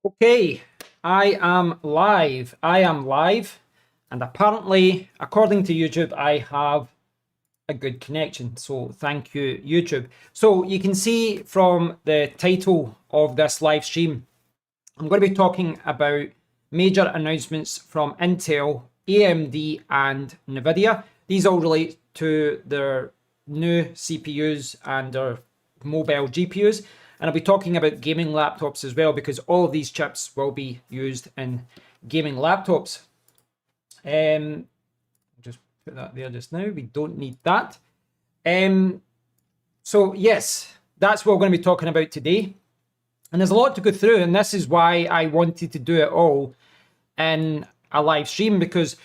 Okay, I am live. And apparently, according to YouTube, I have a good connection. So thank you, YouTube. So you can see from the title of this live stream, I'm going to be talking about major announcements from Intel, AMD, and Nvidia. These all relate to their new CPUs and their mobile GPUs. And I'll be talking about gaming laptops as well, because all of these chips will be used in gaming laptops. Just put that there just now. We don't need that. So yes, that's what we're going to be talking about today. And there's a lot to go through, and this is why I wanted to do it all in a live stream, because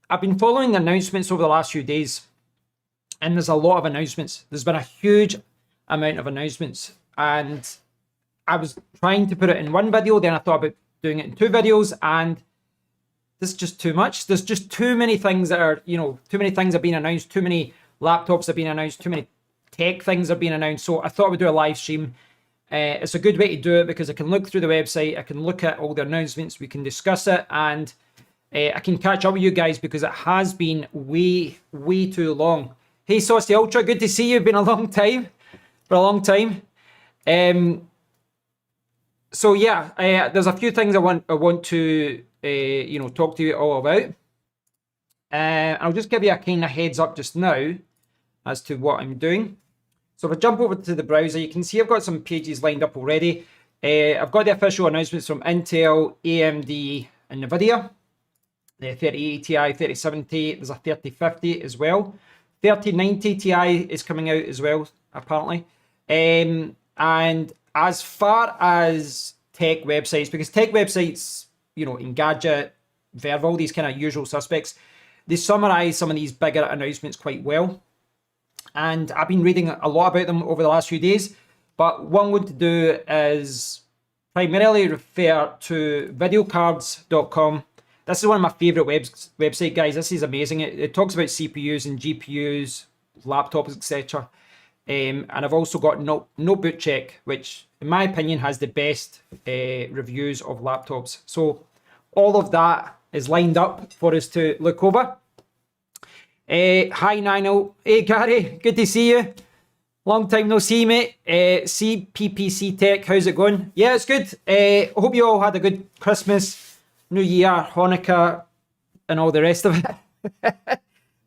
I've been following the announcements over the last few days, and there's a lot of announcements. There's been a huge amount of announcements, and I was trying to put it in one video, then I thought about doing it in two videos, and there's just too much. There's just too many things that are, too many things have been announced, too many laptops have been announced, too many tech things have been announced. So I thought I would do a live stream. It's a good way to do it because I can look through the website, I can look at all the announcements, we can discuss it, and I can catch up with you guys because it has been way too long. Hey Saucy Ultra, good to see you. Been a long time, for a long time. So yeah, there's a few things I want to talk to you all about. I'll just give you a kind of heads up just now as to what I'm doing. So if I jump over to the browser, you can see I've got some pages lined up already. I've got the official announcements from Intel, AMD, and Nvidia. The 3080 Ti, 3070, there's a 3050 as well. 3090 Ti is coming out as well, apparently. And as far as tech websites, because tech websites, Engadget, Verve, all these kind of usual suspects, they summarize some of these bigger announcements quite well. And I've been reading a lot about them over the last few days. But what I'm going to do is primarily refer to videocards.com. This is one of my favorite website, guys. This is amazing. It talks about CPUs and GPUs, laptops, etc. And I've also got Notebook Check, which in my opinion has the best reviews of laptops. So all of that is lined up for us to look over. Hi Nino, hey Gary, good to see you. Long time no see, mate. CPPC Tech, how's it going? Yeah, it's good. Hope you all had a good Christmas, New Year, Hanukkah, and all the rest of it.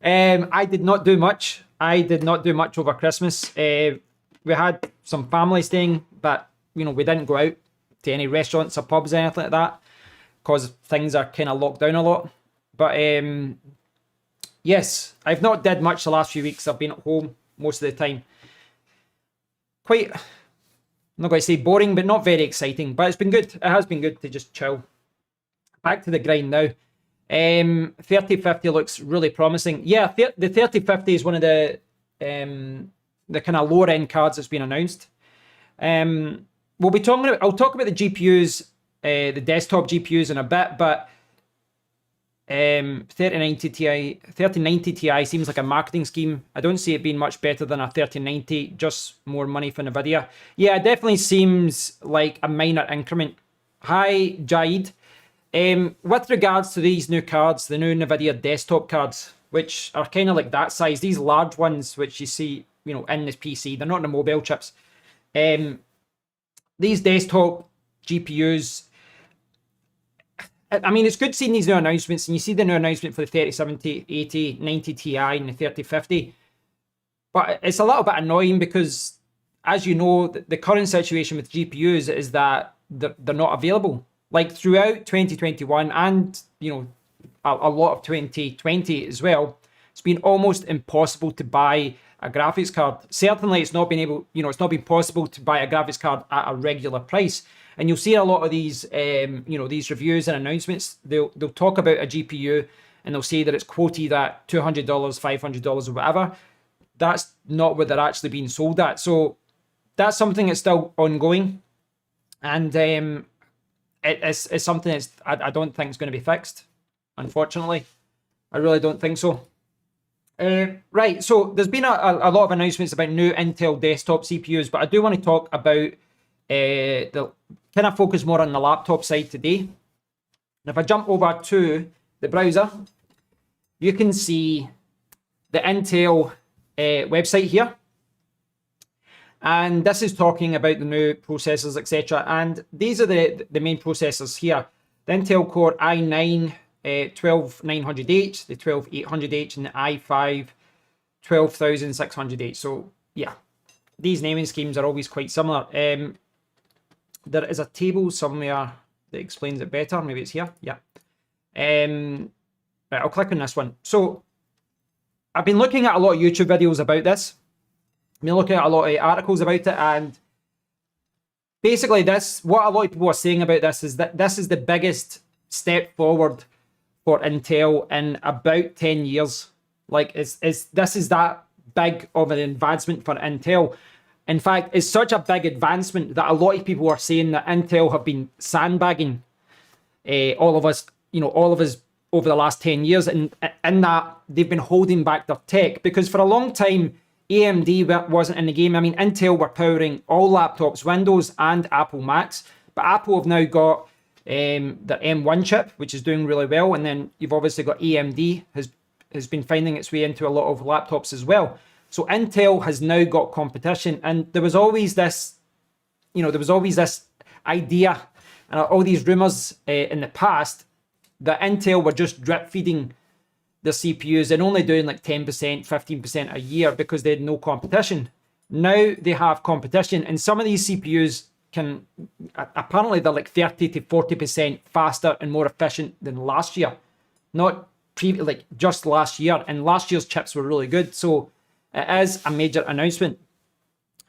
I did not do much. Over Christmas. We had some family staying, but we didn't go out to any restaurants or pubs or anything like that because things are kind of locked down a lot. But yes, I've not did much the last few weeks. I've been at home most of the time. I'm not going to say boring, but not very exciting. But it's been good. It has been good to just chill. Back to the grind now. 3050 looks really promising. Yeah, the 3050 is one of the kind of lower end cards that's been announced. I'll talk about the GPUs, the desktop GPUs in a bit, but 3090 Ti seems like a marketing scheme. I don't see it being much better than a 3090, just more money for Nvidia. Yeah, it definitely seems like a minor increment. Hi, Jaid. With regards to these new cards, the new Nvidia desktop cards, which are kind of like that size, these large ones, which you see, in this PC, they're not in the mobile chips. These desktop GPUs, I mean, it's good seeing these new announcements, and you see the new announcement for the 3070, 80, 90 Ti and the 3050. But it's a little bit annoying because, as you know, the current situation with GPUs is that they're not available. Like throughout 2021 and, a lot of 2020 as well, it's been almost impossible to buy a graphics card. Certainly it's not been possible to buy a graphics card at a regular price. And you'll see a lot of these, these reviews and announcements. They'll talk about a GPU and they'll say that it's quoted at $200, $500 or whatever. That's not what they're actually being sold at. So that's something that's still ongoing. And it's something that's I don't think is going to be fixed, unfortunately. I really don't think so. Right, so there's been a lot of announcements about new Intel desktop CPUs, but I do want to talk about the kind of focus more on the laptop side today. And if I jump over to the browser, you can see the Intel website here. And this is talking about the new processors, etc. And these are the main processors here. The Intel Core i9 12900H, the 12800H, and the i5 12600H. So yeah, these naming schemes are always quite similar. There is a table somewhere that explains it better. Maybe it's here. Yeah. Right, I'll click on this one. So I've been looking at a lot of YouTube videos about this. I've been looking at a lot of articles about it, and basically what a lot of people are saying about this is that this is the biggest step forward for Intel in about 10 years. Like, this is that big of an advancement for Intel. In fact, it's such a big advancement that a lot of people are saying that Intel have been sandbagging all of us over the last 10 years, and in that they've been holding back their tech, because for a long time AMD wasn't in the game. I mean, Intel were powering all laptops, Windows and Apple Macs, but Apple have now got their M1 chip, which is doing really well, and then you've obviously got AMD has been finding its way into a lot of laptops as well. So Intel has now got competition, and there was always this idea and all these rumors in the past that Intel were just drip feeding their CPUs and only doing like 10%, 15% a year because they had no competition. Now they have competition, and some of these CPUs apparently they're like 30 to 40% faster and more efficient than last year. Not just last year, and last year's chips were really good. So it is a major announcement.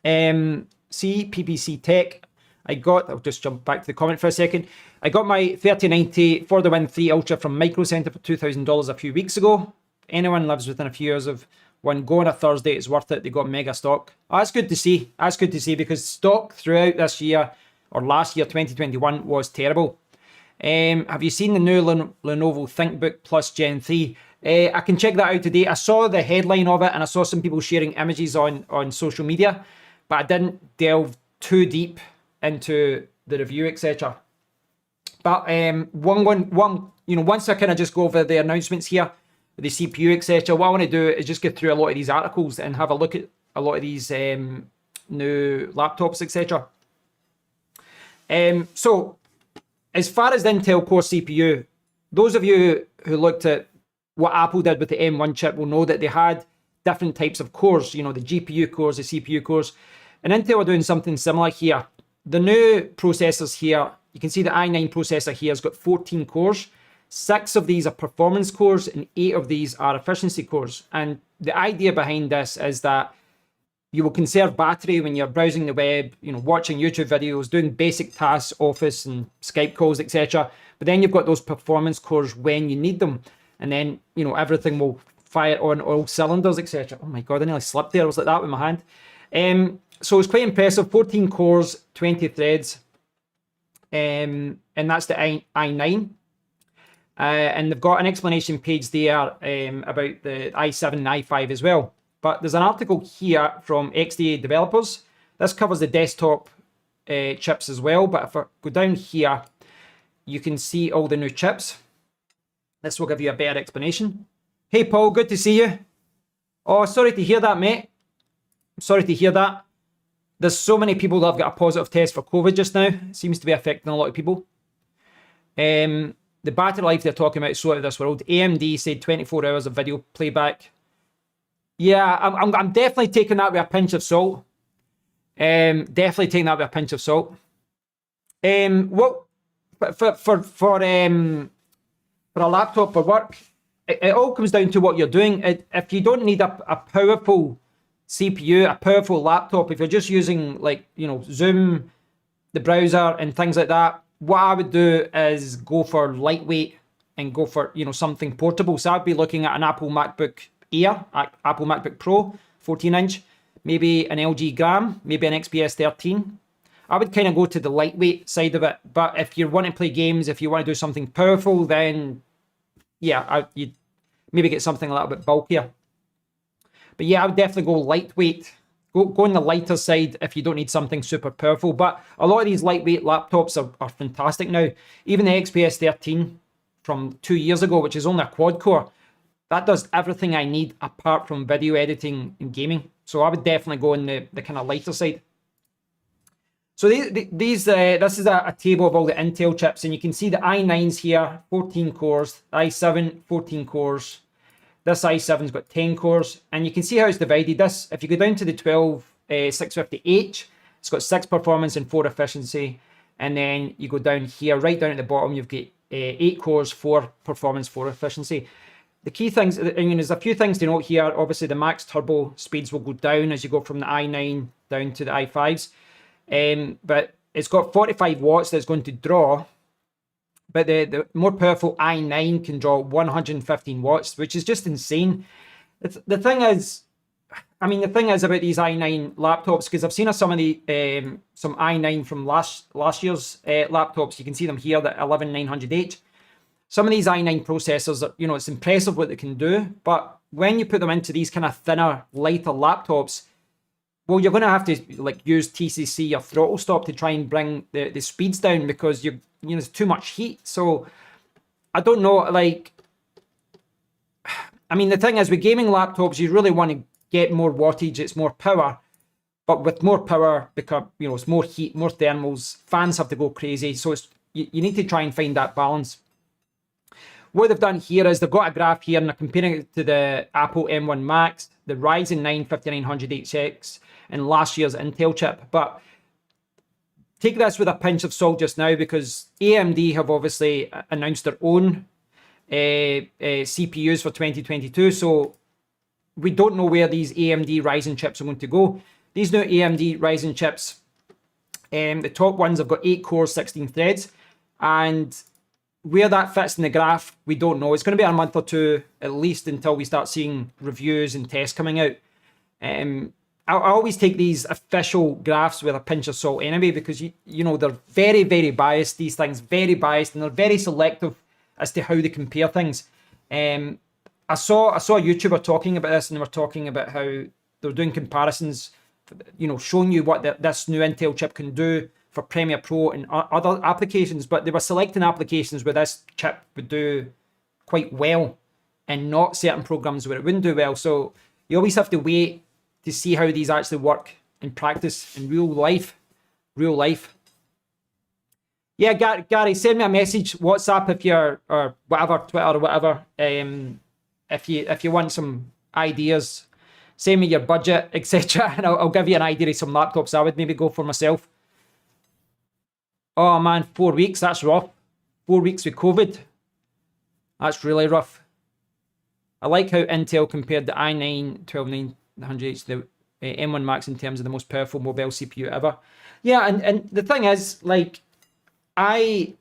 PPC Tech. I'll just jump back to the comment for a second. I got my 3090 for the Win 3 Ultra from Micro Center for $2,000 a few weeks ago. Anyone lives within a few years of one, go on a Thursday, it's worth it. They got mega stock. Oh, that's good to see. That's good to see, because stock throughout this year, or last year, 2021, was terrible. Have you seen the new Lenovo ThinkBook Plus Gen 3? I can check that out today. I saw the headline of it, and I saw some people sharing images on social media, but I didn't delve too deep into the review, etc. But once I kind of just go over the announcements here, the CPU, etc., what I want to do is just get through a lot of these articles and have a look at a lot of these new laptops, etc. So as far as the Intel Core CPU, those of you who looked at what Apple did with the M1 chip will know that they had different types of cores, the GPU cores, the CPU cores, and Intel are doing something similar here. The new processors here, you can see the i9 processor here has got 14 cores. 6 of these are performance cores and 8 of these are efficiency cores. And the idea behind this is that you will conserve battery when you're browsing the web, watching YouTube videos, doing basic tasks, Office and Skype calls, etc. But then you've got those performance cores when you need them. And then, everything will fire on all cylinders, etc. Oh my God, I nearly slipped there. I was like that with my hand. So it's quite impressive. 14 cores, 20 threads. And that's the i9. And they've got an explanation page there about the i7 and i5 as well. But there's an article here from XDA developers. This covers the desktop chips as well. But if I go down here, you can see all the new chips. This will give you a better explanation. Hey, Paul, good to see you. Oh, sorry to hear that, mate. Sorry to hear that. There's so many people that have got a positive test for COVID just now. It seems to be affecting a lot of people. The battery life they're talking about is so out of this world. AMD said 24 hours of video playback. Yeah, I'm definitely taking that with a pinch of salt. Definitely taking that with a pinch of salt. For a laptop for work, it all comes down to what you're doing. If you don't need a powerful CPU, a powerful laptop, if you're just using Zoom, the browser and things like that, what I would do is go for lightweight and go for something portable. So I'd be looking at an Apple MacBook Air, Apple MacBook Pro, 14-inch, maybe an LG Gram, maybe an XPS 13. I would kind of go to the lightweight side of it. But if you want to play games, if you want to do something powerful, then yeah, you'd maybe get something a little bit bulkier. But yeah, I would definitely go lightweight go on the lighter side if you don't need something super powerful. But a lot of these lightweight laptops are fantastic now. Even the XPS 13 from 2 years ago, which is only a quad core, that does everything I need apart from video editing and gaming. So I would definitely go on the kind of lighter side. So this is a table of all the Intel chips, and you can see the i9s here, 14 cores, i7, 14 cores. This i7's got 10 cores, and you can see how it's divided. This, if you go down to the 12650H, it's got 6 performance and 4 efficiency. And then you go down here, right down at the bottom, you've got 8 cores, 4 performance, 4 efficiency. The key things, I mean, there's a few things to note here. Obviously, the max turbo speeds will go down as you go from the i9 down to the i5s. But it's got 45 watts that's going to draw, but the more powerful i9 can draw 115 watts, which is just insane. The thing is about these i9 laptops, because I've seen some of the some i9 from last year's laptops. You can see them here, the 11900H. Some of these i9 processors, it's impressive what they can do, but when you put them into these kind of thinner, lighter laptops, well, you're going to have to use TCC or throttle stop to try and bring the speeds down, because there's too much heat. So I don't know, the thing is with gaming laptops, you really want to get more wattage, it's more power, but with more power, it's more heat, more thermals, fans have to go crazy. So you need to try and find that balance. What they've done here is they've got a graph here and they're comparing it to the Apple M1 Max, the Ryzen 9 5900HX, and last year's Intel chip. But take this with a pinch of salt just now, because AMD have obviously announced their own CPUs for 2022. So we don't know where these AMD Ryzen chips are going to go. These new AMD Ryzen chips, the top ones have got 8 cores, 16 threads, and where that fits in the graph, we don't know. It's going to be a month or two at least until we start seeing reviews and tests coming out. I always take these official graphs with a pinch of salt anyway, because they're very, very biased. These things very biased, and they're very selective as to how they compare things. I saw a YouTuber talking about this, and they were talking about how they're doing comparisons, showing you what this new Intel chip can do for Premiere Pro and other applications, but they were selecting applications where this chip would do quite well and not certain programs where it wouldn't do well. So you always have to wait to see how these actually work in practice, in real life. Yeah, Gary, send me a message, WhatsApp or whatever, Twitter or whatever. If you want some ideas, send me your budget, etc., and I'll give you an idea of some laptops I would maybe go for myself. Oh man, 4 weeks, that's rough. 4 weeks with COVID. That's really rough. I like how Intel compared the i9 12900H to the M1 Max in terms of the most powerful mobile CPU ever. Yeah, and the thing is, I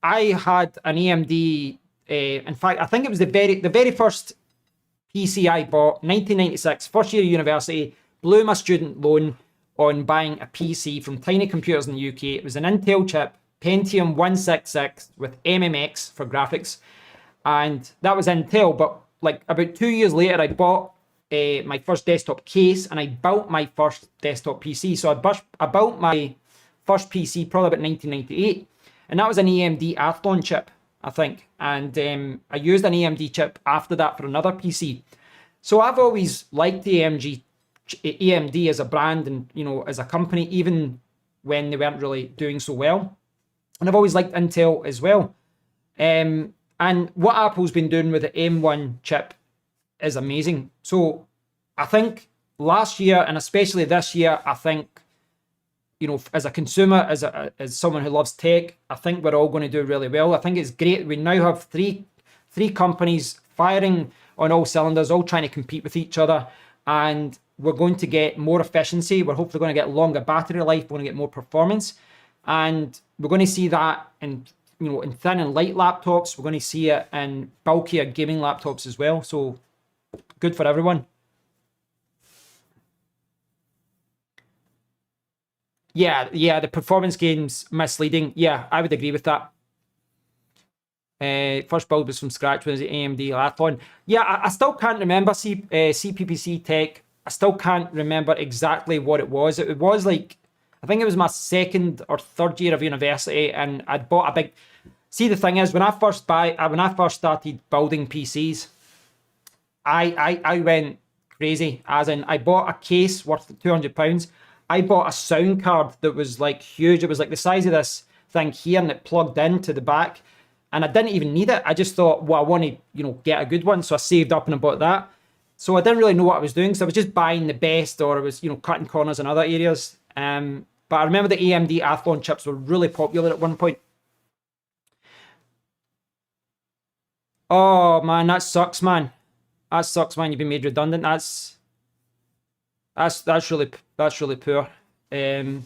had an AMD, in fact, I think it was the very first PC I bought, 1996, first year of university, blew my student loan on buying a PC from Tiny Computers in the UK. It was an Intel chip, Pentium 166 with MMX for graphics, and that was Intel. But about 2 years later, I bought my first desktop case, and I built my first desktop PC. So I built my first PC probably about 1998, and that was an AMD Athlon chip, I think, and I used an AMD chip after that for another PC. So I've always liked the AMD as a brand and as a company, even when they weren't really doing so well. And I've always liked Intel as well. And what Apple's been doing with the M1 chip is amazing. So I think last year, and especially this year, I think, as a consumer, as someone who loves tech, I think we're all going to do really well. I think it's great. We now have three companies firing on all cylinders, all trying to compete with each other. And we're going to get more efficiency. We're hopefully going to get longer battery life. We're going to get more performance. And we're going to see that in thin and light laptops. We're going to see it in bulkier gaming laptops as well. So good for everyone. Yeah, the performance game's misleading. Yeah, I would agree with that. First build was from scratch, was the AMD Athlon. Yeah, I still can't remember CPPC Tech I still can't remember exactly what it was. It was like, I think it was my second or third year of university, and I'd bought a big. See, the thing is, when I first started building PCs, I went crazy. As in, I bought a case worth £200. I bought a sound card that was like huge. It was like the size of this thing here, and it plugged into the back. And I didn't even need it. I just thought, well, I want to, get a good one. So I saved up and I bought that. So I didn't really know what I was doing. So I was just buying the best, or I was, cutting corners in other areas. But I remember the AMD Athlon chips were really popular at one point. Oh man, that sucks, man. That sucks, man. You've been made redundant. That's really poor. I don't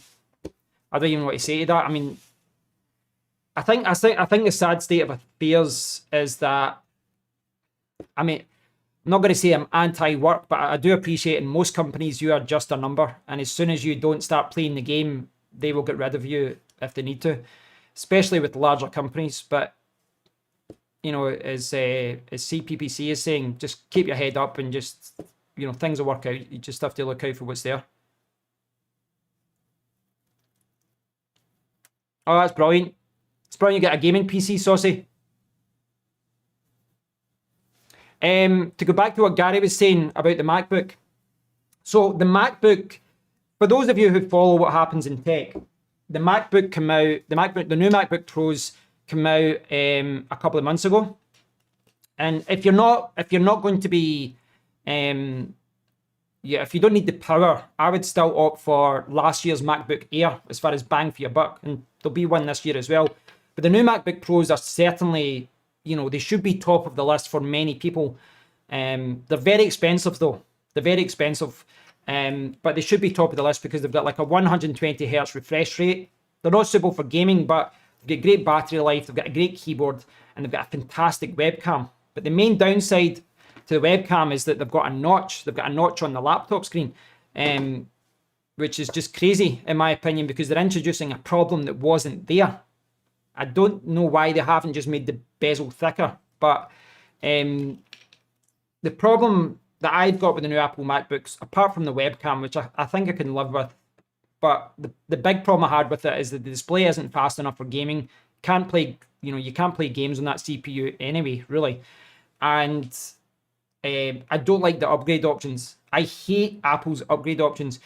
even know what to say to that. I mean, I think the sad state of affairs is that, I mean, I'm not going to say I'm anti-work, but I do appreciate in most companies you are just a number, and as soon as you don't start playing the game, they will get rid of you if they need to, especially with larger companies. But as CPPC is saying, just keep your head up and just things will work out. You just have to look out for what's there. Oh, that's brilliant. It's brilliant you get a gaming PC, Saucy. To go back to what Gary was saying about the MacBook. So the MacBook, for those of you who follow what happens in tech, the MacBook came out, the new MacBook Pros came out a couple of months ago. And if you're not going to be, if you don't need the power, I would still opt for last year's MacBook Air as far as bang for your buck. And there'll be one this year as well. But the new MacBook Pros are certainly, they should be top of the list for many people. They're very expensive though. They're very expensive. But they should be top of the list because they've got like a 120 hertz refresh rate. They're not suitable for gaming, but they've got great battery life. They've got a great keyboard and they've got a fantastic webcam. But the main downside to the webcam is that they've got a notch. They've got a notch on the laptop screen, which is just crazy in my opinion because they're introducing a problem that wasn't there. I don't know why they haven't just made the bezel thicker, but the problem that I've got with the new Apple MacBooks, apart from the webcam, which I think I can live with, but the big problem I had with it is that the display isn't fast enough for gaming. Can't play, you can't play games on that CPU anyway, really. And I don't like the upgrade options. I hate Apple's upgrade options.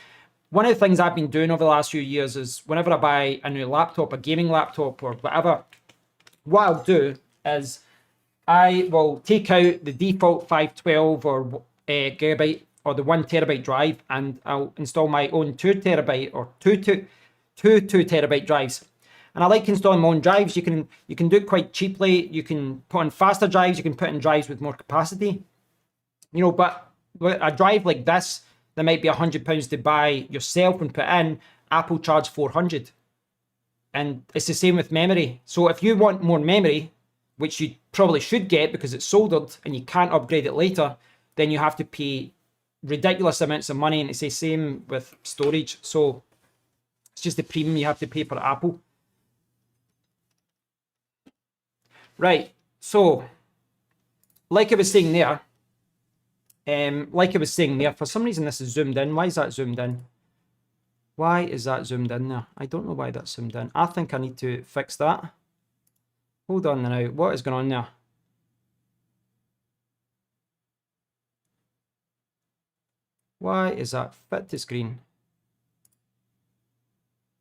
One of the things I've been doing over the last few years is whenever I buy a new laptop, a gaming laptop or whatever, what I'll do is I will take out the default 512 or gigabyte or the 1 terabyte drive, and I'll install my own 2 terabyte or two 2 terabyte drives. And I like installing my own drives. You can do it quite cheaply. You can put in faster drives. You can put in drives with more capacity. But a drive like this, that might be £100 to buy yourself and put in, Apple charge 400. And it's the same with memory. So if you want more memory, which you probably should get because it's soldered and you can't upgrade it later, then you have to pay ridiculous amounts of money. And it's the same with storage. So it's just the premium you have to pay for Apple. Right. So, like I was saying there, for some reason this is zoomed in. Why is that zoomed in? Why is that zoomed in there? I don't know why that's zoomed in. I think I need to fix that. Hold on now. What is going on there? Why is that fit to screen?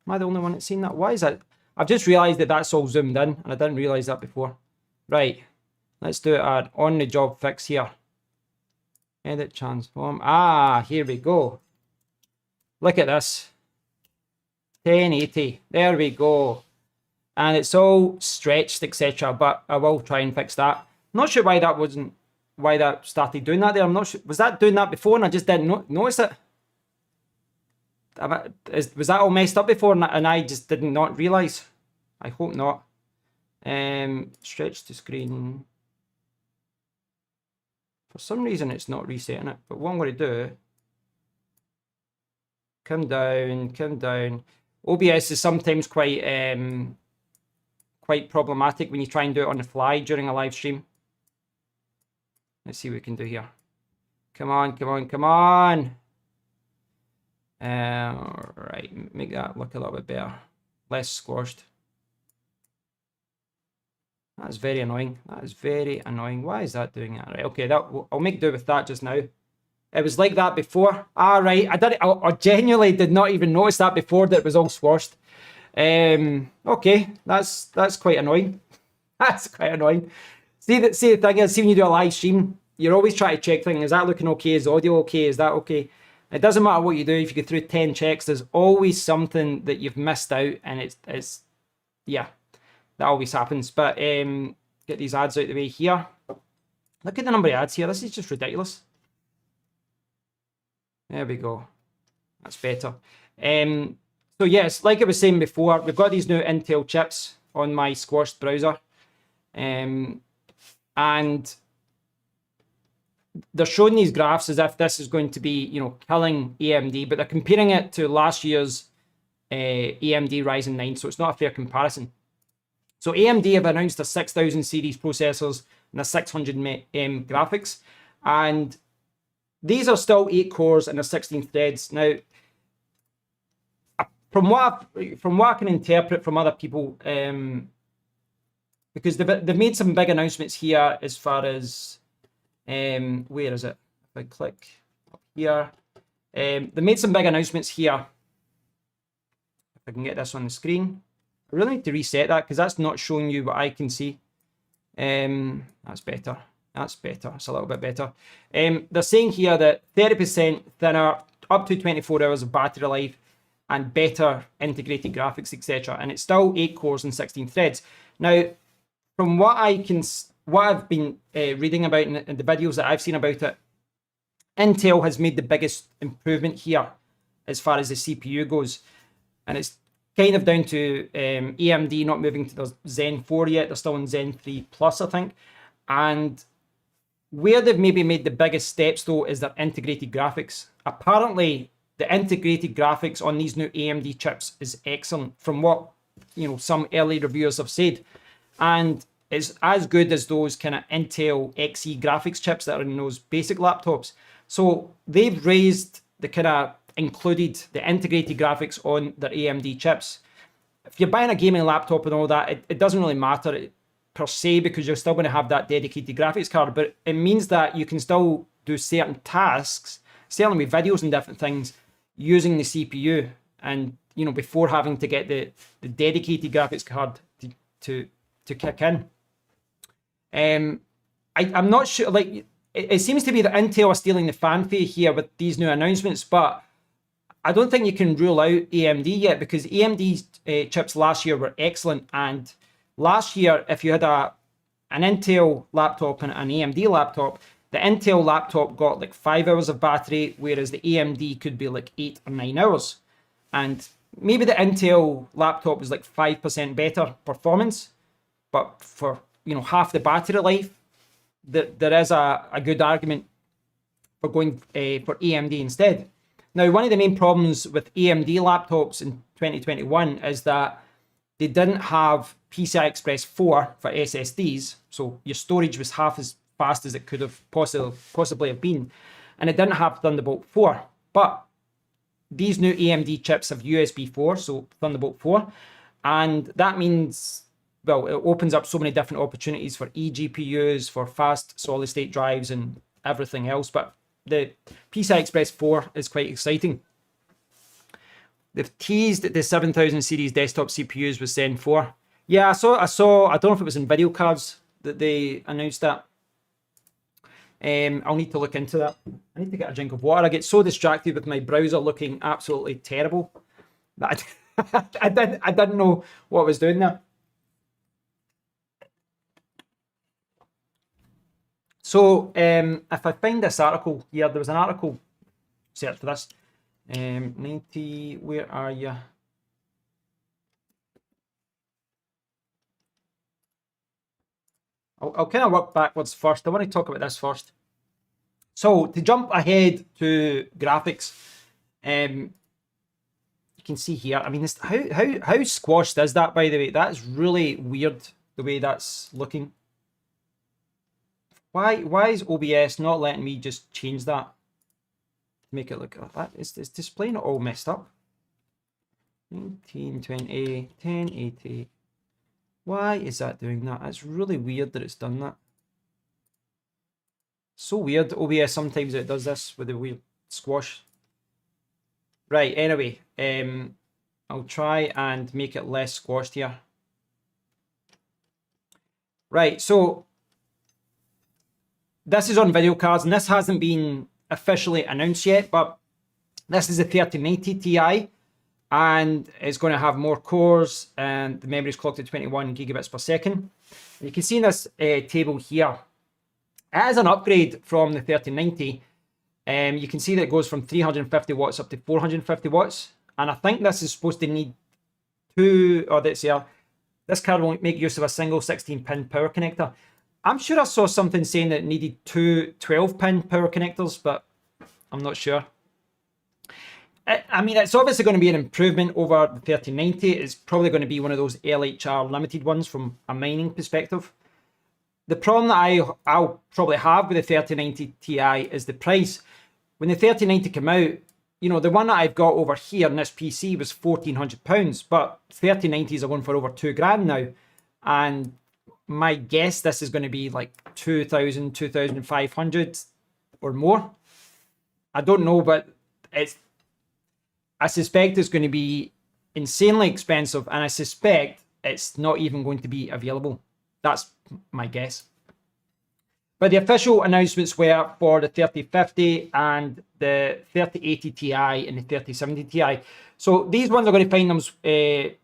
Am I the only one that's seen that? Why is that? I've just realised that that's all zoomed in, and I didn't realise that before. Right. Let's do an on-the-job fix here. Edit transform. Ah, here we go. Look at this. 1080. There we go. And it's all stretched, etc. But I will try and fix that. Not sure why that started doing that there. I'm not sure. Was that doing that before and I just didn't notice it? Was that all messed up before and I just did not realise? I hope not. Stretch the screen. For some reason it's not resetting it, but what I'm going to do, come down. OBS is sometimes quite problematic when you try and do it on the fly during a live stream. Let's see what we can do here. Come on. Right, make that look a little bit better, less squashed. That's very annoying. That is very annoying. Why is that doing that? Right, okay, I'll make do with that just now. It was like that before. Right, I genuinely did not even notice that before, that it was all squashed. Okay, that's quite annoying. That's quite annoying. See the thing is, see when you do a live stream, you're always trying to check things. Is that looking okay? Is the audio okay? Is that okay? It doesn't matter what you do. If you go through 10 checks, there's always something that you've missed out, and it's yeah, that always happens. But get these ads out of the way here. Look at the number of ads here. This is just ridiculous. There we go. That's better. So yes, like I was saying before, we've got these new Intel chips on my squashed browser. And they're showing these graphs as if this is going to be, you know, killing AMD, but they're comparing it to last year's AMD Ryzen 9, so it's not a fair comparison. So AMD have announced a 6000 series processors and a 600M graphics, and these are still 8 cores and a 16 threads. Now, from what I can interpret from other people, because they've made some big announcements here as far as where is it? If I click up here, they made some big announcements here. If I can get this on the screen, I really need to reset that because that's not showing you what I can see. That's better. That's better. It's a little bit better. They're saying here that 30% thinner, up to 24 hours of battery life, and better integrated graphics, etc. And it's still 8 cores and 16 threads. Now, from what I've been reading about in the videos that I've seen about it, Intel has made the biggest improvement here as far as the CPU goes, and it's kind of down to AMD not moving to the Zen 4 yet. They're still in Zen 3 Plus, I think. And where they've maybe made the biggest steps, though, is their integrated graphics. Apparently, the integrated graphics on these new AMD chips is excellent, from what, you know, some early reviewers have said, and it's as good as those kind of Intel Xe graphics chips that are in those basic laptops. So they've raised the kind of included the integrated graphics on their AMD chips. If you're buying a gaming laptop and all that, it doesn't really matter per se, because you're still going to have that dedicated graphics card, but it means that you can still do certain tasks, certainly with videos and different things, using the CPU, and, you know, before having to get the dedicated graphics card to kick in. I'm not sure, like, it seems to be that Intel are stealing the fanfare here with these new announcements, but I don't think you can rule out AMD yet, because AMD's chips last year were excellent, and last year, if you had an Intel laptop and an AMD laptop, the Intel laptop got like 5 hours of battery, whereas the AMD could be like 8 or 9 hours. And maybe the Intel laptop was like 5% better performance, but for, you know, half the battery life, there is a good argument for going for AMD instead. Now, one of the main problems with AMD laptops in 2021 is that they didn't have PCI Express 4 for SSDs, so your storage was half as fast as it could have possibly have been, and it didn't have Thunderbolt 4. But these new AMD chips have USB 4, so Thunderbolt 4, and that means, well, it opens up so many different opportunities for eGPUs, for fast solid-state drives, and everything else. But the PCI Express 4 is quite exciting. They've teased the 7000 series desktop CPUs with Zen 4. Yeah, I saw. I don't know if it was in video cards that they announced that. I'll need to look into that. I need to get a drink of water. I get so distracted with my browser looking absolutely terrible that I didn't know what I was doing there. So if I find this article here, there was an article, search for this. 90, where are you? I'll kind of work backwards first. I want to talk about this first. So to jump ahead to graphics, you can see here. I mean, how squashed is that, by the way? That is really weird, the way that's looking. Why is OBS not letting me just change that make it look like that. It's displaying it all messed up. 1920, 1080. Why is that doing that? It's really weird that it's done that. So weird. OBS sometimes it does this with a weird squash. Right, anyway, I'll try and make it less squashed here. Right, so this is on video cards, and this hasn't been officially announced yet, but this is a 3090 Ti, and it's going to have more cores, and the memory is clocked at 21 gigabits per second. You can see in this table here, it is an upgrade from the 3090. You can see that it goes from 350 watts up to 450 watts, and I think this is supposed to need two, or let's say, this card will make use of a single 16-pin power connector. I'm sure I saw something saying that it needed two 12-pin power connectors, but I'm not sure. I mean, it's obviously going to be an improvement over the 3090. It's probably going to be one of those LHR limited ones from a mining perspective. The problem that I'll probably have with the 3090 Ti is the price. When the 3090 came out, you know, the one that I've got over here in this PC was £1,400, but 3090s are going for over £2,000 now. And my guess, this is going to be like 2,000, 2,500 or more. I don't know, but I suspect it's going to be insanely expensive, and I suspect it's not even going to be available. That's my guess. But the official announcements were for the 3050 and the 3080 Ti and the 3070 Ti. So these ones are going to find them,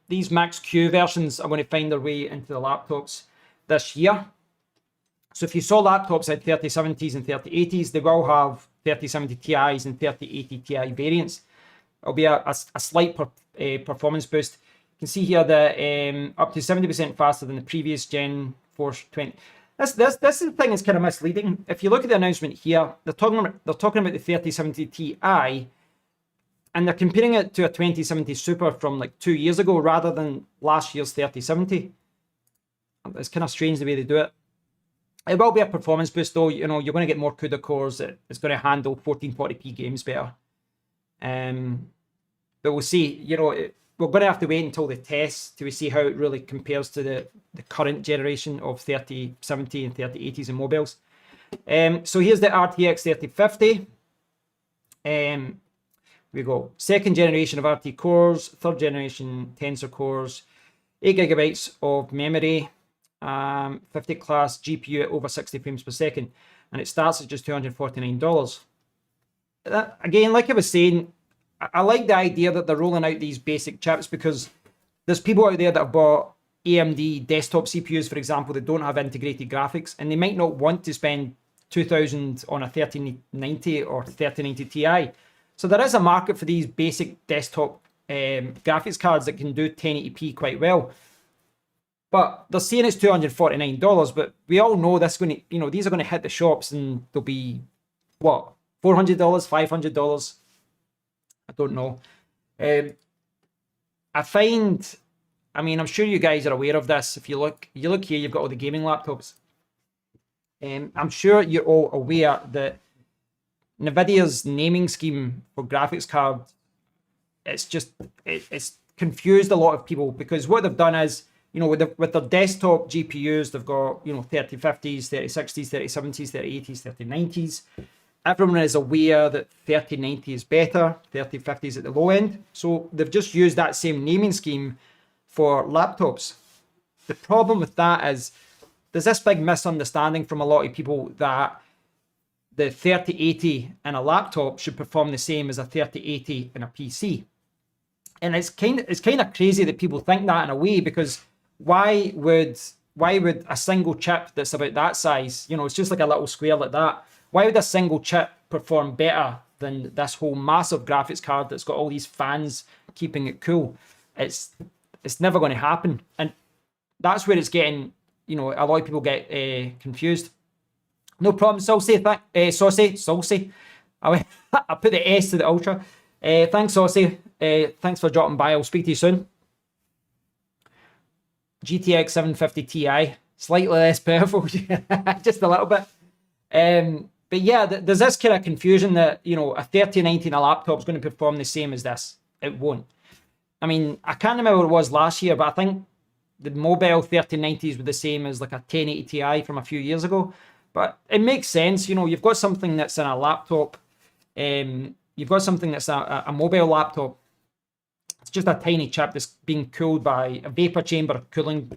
these Max Q versions are going to find their way into the laptops this year. So if you saw laptops at 3070s and 3080s, they will have 3070 Ti's and 3080 Ti variants. It'll be a slight performance boost. You can see here that up to 70% faster than the previous Gen 420. This is the thing that's kind of misleading. If you look at the announcement here, they're talking about the 3070 Ti, and they're comparing it to a 2070 Super from like 2 years ago rather than last year's 3070. It's kind of strange the way they do it. It will be a performance boost though. You know, you're going to get more CUDA cores. It's going to handle 1440p games better. But we'll see. You know, we're going to have to wait until the test to see how it really compares to the current generation of 3070 and 3080s and mobiles. So here's the RTX 3050. We go second generation of RT cores, third generation Tensor cores, 8 gigabytes of memory, 50 class GPU at over 60 frames per second, and it starts at just $249. Again, like I was saying, I like the idea that they're rolling out these basic chips because there's people out there that have bought AMD desktop CPUs, for example, that don't have integrated graphics, and they might not want to spend $2,000 on a 3090 or 3090 Ti. So there is a market for these basic desktop graphics cards that can do 1080p quite well. But they're saying it's $249, but we all know this going to, you know, these are going to hit the shops and they'll be what, $400, $500. I don't know. I find, I mean, I'm sure you guys are aware of this. If you look here, you've got all the gaming laptops. I'm sure you're all aware that Nvidia's naming scheme for graphics card, it's confused a lot of people, because what they've done is, you know, with their desktop GPUs, they've got, you know, 3050s, 3060s, 3070s, 3080s, 3090s. Everyone is aware that 3090 is better, 3050 is at the low end. So they've just used that same naming scheme for laptops. The problem with that is there's this big misunderstanding from a lot of people that the 3080 in a laptop should perform the same as a 3080 in a PC. And it's kind of crazy that people think that in a way, because why would a single chip that's about that size, you know, it's just like a little square like that, why would a single chip perform better than this whole massive graphics card that's got all these fans keeping it cool? It's never going to happen. And that's where it's getting, you know, a lot of people get confused. No problem, Saucy. Saucy. I put the S to the ultra. Thanks, Saucy. Thanks for dropping by. I'll speak to you soon. GTX 750 Ti, slightly less powerful, just a little bit. But yeah, there's this kind of confusion that, you know, a 3090 in a laptop is going to perform the same as this. It won't. I mean, I can't remember what it was last year, but I think the mobile 3090s were the same as like a 1080 Ti from a few years ago. But it makes sense, you know, you've got something that's in a laptop. You've got something that's a mobile laptop. It's just a tiny chip that's being cooled by a vapor chamber cooling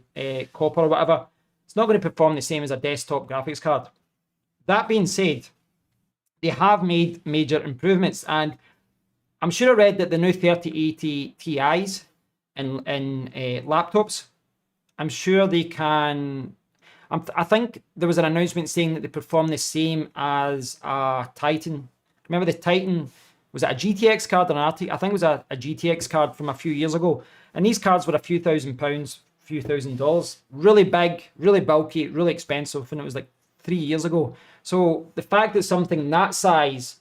copper or whatever. It's not going to perform the same as a desktop graphics card. That being said, they have made major improvements, and I'm sure I read that the new 3080 Ti's in laptops, I'm sure they can. I think there was an announcement saying that they perform the same as a Titan. Remember the Titan? Was it a GTX card or an RT? I think it was a GTX card from a few years ago. And these cards were a few £1,000s, few $1,000s. Really big, really bulky, really expensive. And it was like 3 years ago. So the fact that something that size,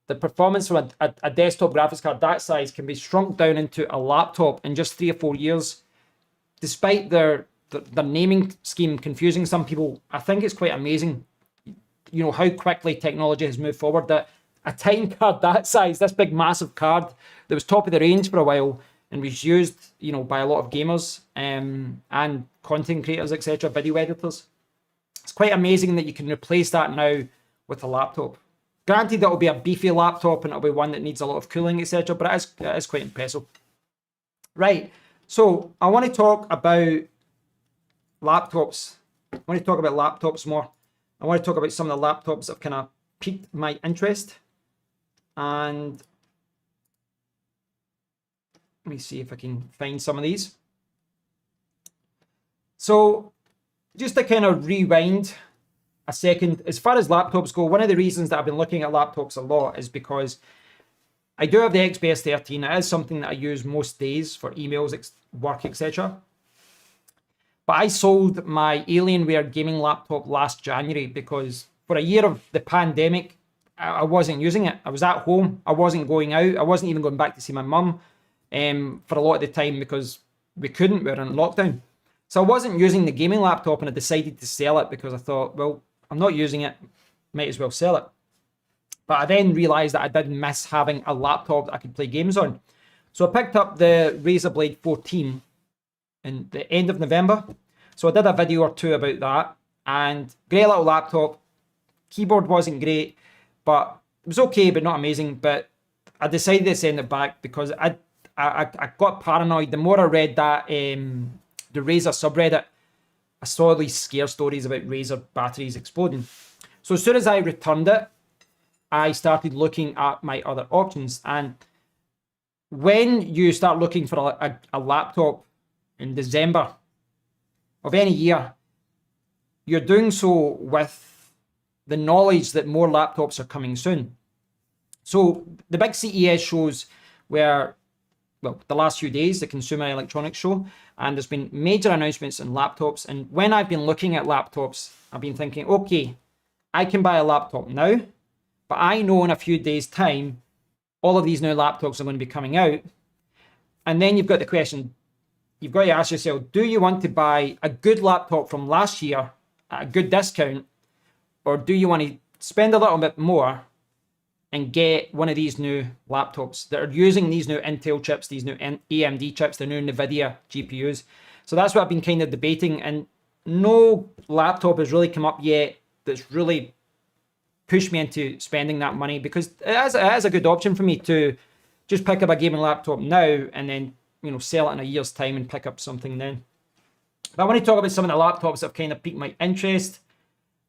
the performance from a desktop graphics card that size can be shrunk down into a laptop in just 3 or 4 years, despite their naming scheme confusing some people, I think it's quite amazing, you know, how quickly technology has moved forward, that a Titan card that size, this big massive card that was top of the range for a while and was used, you know, by a lot of gamers and content creators, etc., video editors. It's quite amazing that you can replace that now with a laptop. Granted, that will be a beefy laptop and it'll be one that needs a lot of cooling, etc., but it is quite impressive. Right, so I want to talk about laptops. I want to talk about laptops more. I want to talk about some of the laptops that have kind of piqued my interest. And let me see if I can find some of these. So just to kind of rewind a second, as far as laptops go, one of the reasons that I've been looking at laptops a lot is because I do have the XPS 13. It is something that I use most days for emails, work, etc. But I sold my Alienware gaming laptop last January because for a year of the pandemic, I wasn't using it. I was at home. I wasn't going out. I wasn't even going back to see my mum for a lot of the time because we couldn't. We were in lockdown. So I wasn't using the gaming laptop, and I decided to sell it because I thought, well, I'm not using it. Might as well sell it. But I then realised that I did miss having a laptop that I could play games on. So I picked up the Razer Blade 14 in the end of November. So I did a video or two about that. And great little laptop. Keyboard wasn't great, but it was okay, but not amazing. But I decided to send it back because I got paranoid. The more I read that the Razer subreddit, I saw these scare stories about Razer batteries exploding. So as soon as I returned it, I started looking at my other options. And when you start looking for a laptop in December of any year, you're doing so with the knowledge that more laptops are coming soon. So the big CES shows were, well, the last few days, the Consumer Electronics Show, and there's been major announcements in laptops. And when I've been looking at laptops, I've been thinking, okay, I can buy a laptop now, but I know in a few days' time, all of these new laptops are going to be coming out. And then you've got the question, you've got to ask yourself, do you want to buy a good laptop from last year at a good discount, or do you want to spend a little bit more and get one of these new laptops that are using these new Intel chips, these new AMD chips, the new Nvidia GPUs? So that's what I've been kind of debating, and no laptop has really come up yet that's really pushed me into spending that money, because it is a good option for me to just pick up a gaming laptop now and then, you know, sell it in a year's time and pick up something then. But I want to talk about some of the laptops that have kind of piqued my interest.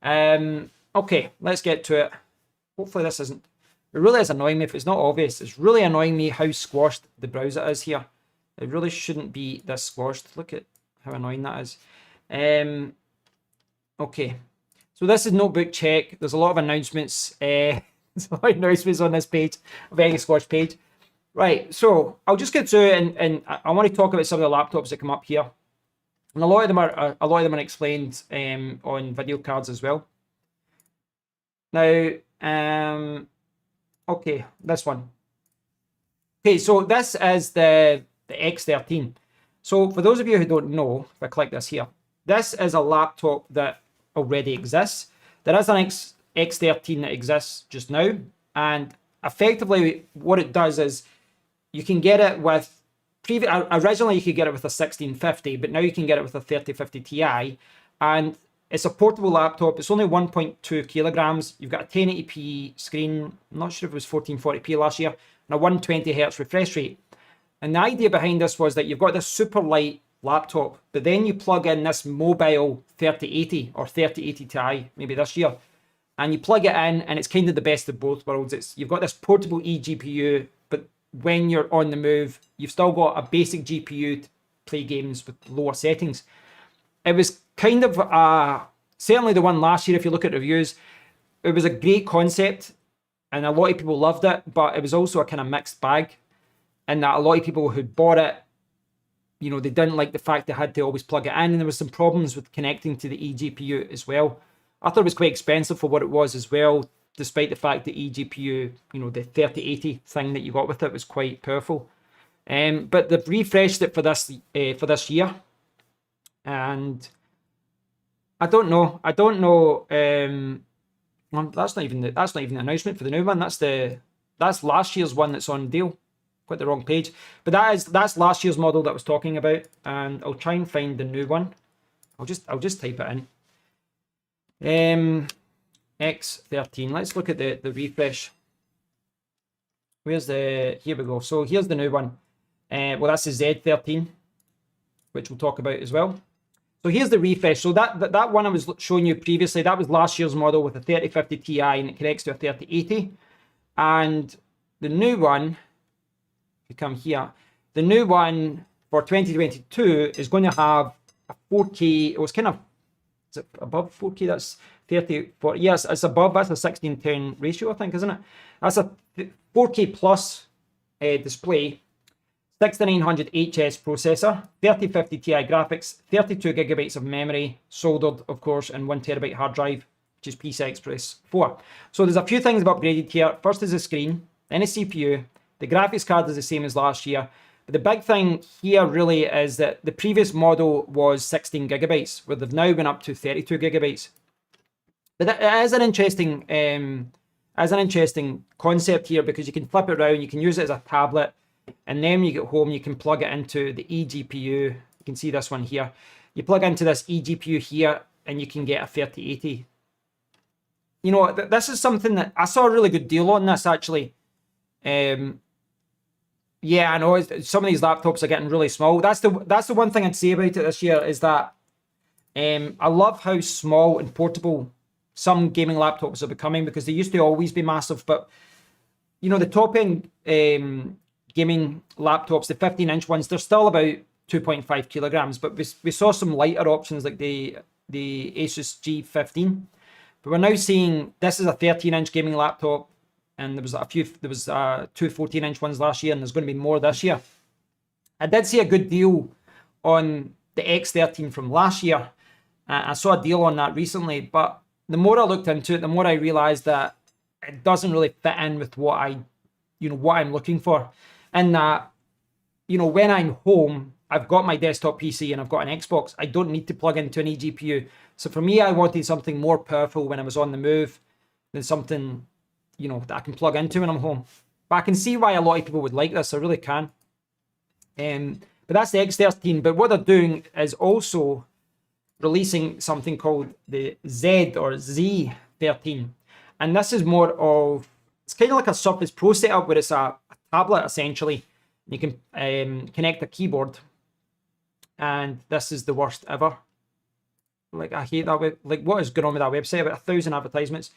Okay, let's get to it. Hopefully this isn't, it really is annoying me if it's not obvious. It's really annoying me how squashed the browser is here. It really shouldn't be this squashed. Look at how annoying that is. Okay, so this is Notebook Check. There's a lot of announcements. There's a lot of announcements on this page, a very squashed page. Right, so I'll just get through it, and I want to talk about some of the laptops that come up here. And a lot of them are explained on video cards as well. Now, okay, this one. Okay, so this is the X13. So for those of you who don't know, if I click this here, this is a laptop that already exists. There is an X13 that exists just now. And effectively what it does is you can get it with, originally you could get it with a 1650, but now you can get it with a 3050 Ti. And it's a portable laptop. It's only 1.2 kilograms. You've got a 1080p screen. I'm not sure if it was 1440p last year, and a 120 hertz refresh rate. And the idea behind this was that you've got this super light laptop, but then you plug in this mobile 3080 or 3080 Ti, maybe this year, and you plug it in, and it's kind of the best of both worlds. You've got this portable eGPU, but when you're on the move, you've still got a basic GPU to play games with lower settings. It was kind of certainly the one last year, if you look at reviews, it was a great concept and a lot of people loved it, but it was also a kind of mixed bag in that a lot of people who bought it, you know, they didn't like the fact they had to always plug it in, and there was some problems with connecting to the eGPU as well. I thought it was quite expensive for what it was as well, despite the fact that eGPU, you know, the 3080 thing that you got with it was quite powerful. But they've refreshed it for this year. And I don't know. Well, that's not even the announcement for the new one. That's last year's one that's on deal. Got the wrong page. But that's last year's model that I was talking about. And I'll try and find the new one. I'll just type it in. X13. Let's look at the refresh. Here we go. So here's the new one. Well, that's the Z13, which we'll talk about as well. So here's the refresh. So that one I was showing you previously, that was last year's model with a 3050 Ti, and it connects to a 3080. And the new one, if you come here, the new one for 2022 is going to have a 4K. It was kind of, is it above 4K? That's 30, 40. Yes, it's above. That's a 16:10 ratio, I think, isn't it? That's a 4K plus display. 6900 HS processor, 3050 Ti graphics, 32 gigabytes of memory, soldered, of course, and 1 terabyte hard drive, which is PCI Express 4. So there's a few things I've upgraded here. First is the screen, then a CPU. The graphics card is the same as last year. But the big thing here really is that the previous model was 16 gigabytes, where they've now been up to 32 gigabytes. But it is an interesting concept here, because you can flip it around, you can use it as a tablet. And then when you get home, you can plug it into the eGPU. You can see this one here. You plug into this eGPU here, and you can get a 3080. You know, this is something that I saw a really good deal on this, actually. Yeah, I know some of these laptops are getting really small. That's the one thing I'd say about it this year, is that I love how small and portable some gaming laptops are becoming, because they used to always be massive. But, you know, the top end gaming laptops, the 15-inch ones, they're still about 2.5 kilograms, but we saw some lighter options like the Asus G15. But we're now seeing this is a 13-inch gaming laptop, and there was two 14-inch ones last year, and there's going to be more this year. I did see a good deal on the X13 from last year. I saw a deal on that recently, but the more I looked into it, the more I realized that it doesn't really fit in with what I'm looking for. And that, you know, when I'm home, I've got my desktop PC and I've got an Xbox. I don't need to plug into an eGPU. So for me, I wanted something more powerful when I was on the move than something, you know, that I can plug into when I'm home. But I can see why a lot of people would like this. I really can. But that's the X13. But what they're doing is also releasing something called the Z or Z13. And this is more of, it's kind of like a Surface Pro setup, where it's a tablet essentially. You can connect a keyboard, and this is the worst ever. Like, I hate that. Like, what is going on with that website? About 1,000 advertisements.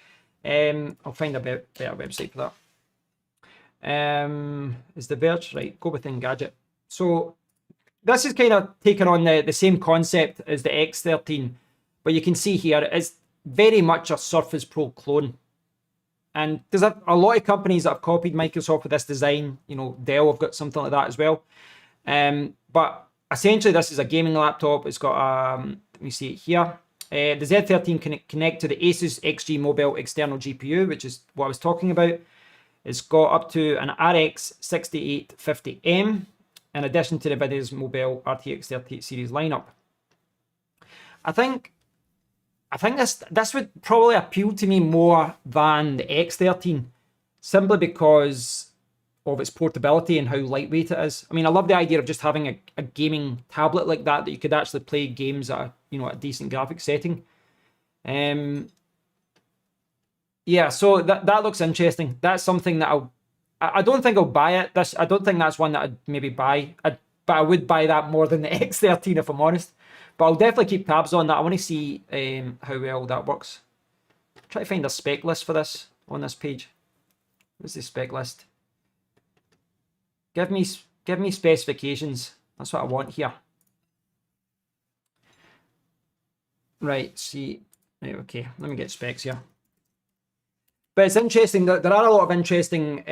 I'll find a better website for that. Is the Verge, right? Go with Engadget. So this is kind of taking on the same concept as the X13, but you can see here it's very much a Surface Pro clone. And there's a lot of companies that have copied Microsoft with this design. You know, Dell have got something like that as well. But essentially, this is a gaming laptop. It's got, let me see it here. The Z13 can connect to the Asus XG Mobile external GPU, which is what I was talking about. It's got up to an RX 6850M, in addition to NVIDIA's Mobile RTX 30 series lineup. I think I think this would probably appeal to me more than the X13, simply because of its portability and how lightweight it is. I mean, I love the idea of just having a gaming tablet like that you could actually play games at a decent graphic setting. Yeah, so that looks interesting. That's something that I don't think I'll buy it. I don't think that's one that I'd maybe buy. But I would buy that more than the X13 if I'm honest. But I'll definitely keep tabs on that. I want to see how well that works. Try to find a spec list for this on this page. What's the spec list? Give me specifications. That's what I want here. Right, see. Right, okay, let me get specs here. But it's interesting that there are a lot of interesting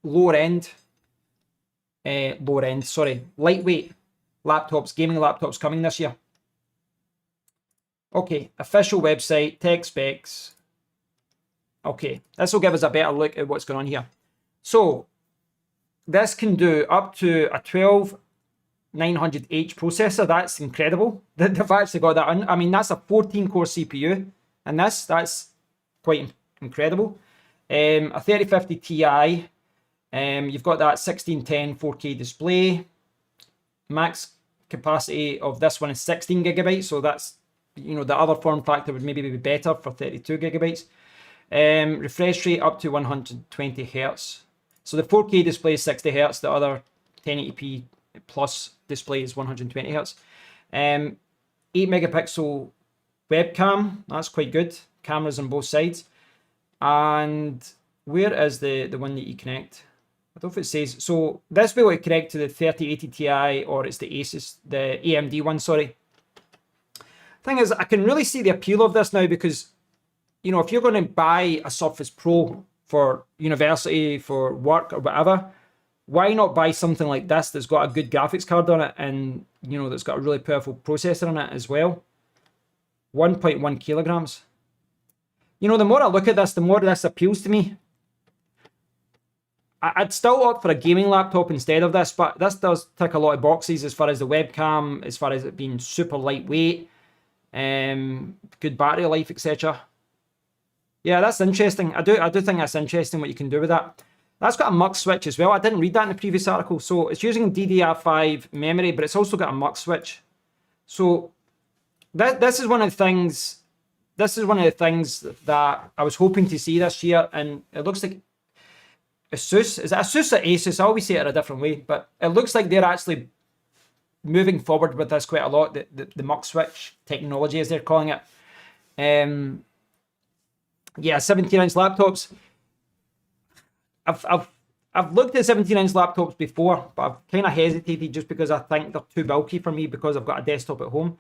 lightweight laptops, gaming laptops coming this year. Okay, official website, tech specs. Okay, this will give us a better look at what's going on here. So, this can do up to a 12900H processor. That's incredible. They've actually got that on. I mean, that's a 14-core CPU. And that's quite incredible. A 3050 Ti. You've got that 1610 4K display. Max capacity of this one is 16 gigabytes. So that's, the other form factor would maybe be better for 32 gigabytes. Refresh rate up to 120 hertz. So the 4K display is 60 hertz. The other 1080p plus display is 120 hertz. 8 megapixel webcam. That's quite good. Cameras on both sides. And where is the one that you connect? I don't know if it says. So this will be able to connect to the 3080 Ti or it's the AMD one, sorry. Thing is, I can really see the appeal of this now because, if you're going to buy a Surface Pro for university, for work or whatever, why not buy something like this that's got a good graphics card on it and, that's got a really powerful processor on it as well? 1.1 kilograms. The more I look at this, the more this appeals to me. I'd still opt for a gaming laptop instead of this, but this does tick a lot of boxes as far as the webcam, as far as it being super lightweight, good battery life, etc. Yeah, that's interesting. I do think that's interesting what you can do with that. That's got a mux switch as well. I didn't read that in the previous article. So it's using DDR5 memory, but it's also got a mux switch. So this is one of the things. This is one of the things that I was hoping to see this year, and it looks like Asus. Is it Asus or Asus? I always say it a different way, but it looks like they're actually moving forward with this quite a lot. The mux switch technology, as they're calling it. Yeah, 17-inch laptops. I've looked at 17-inch laptops before, but I've kind of hesitated just because I think they're too bulky for me because I've got a desktop at home.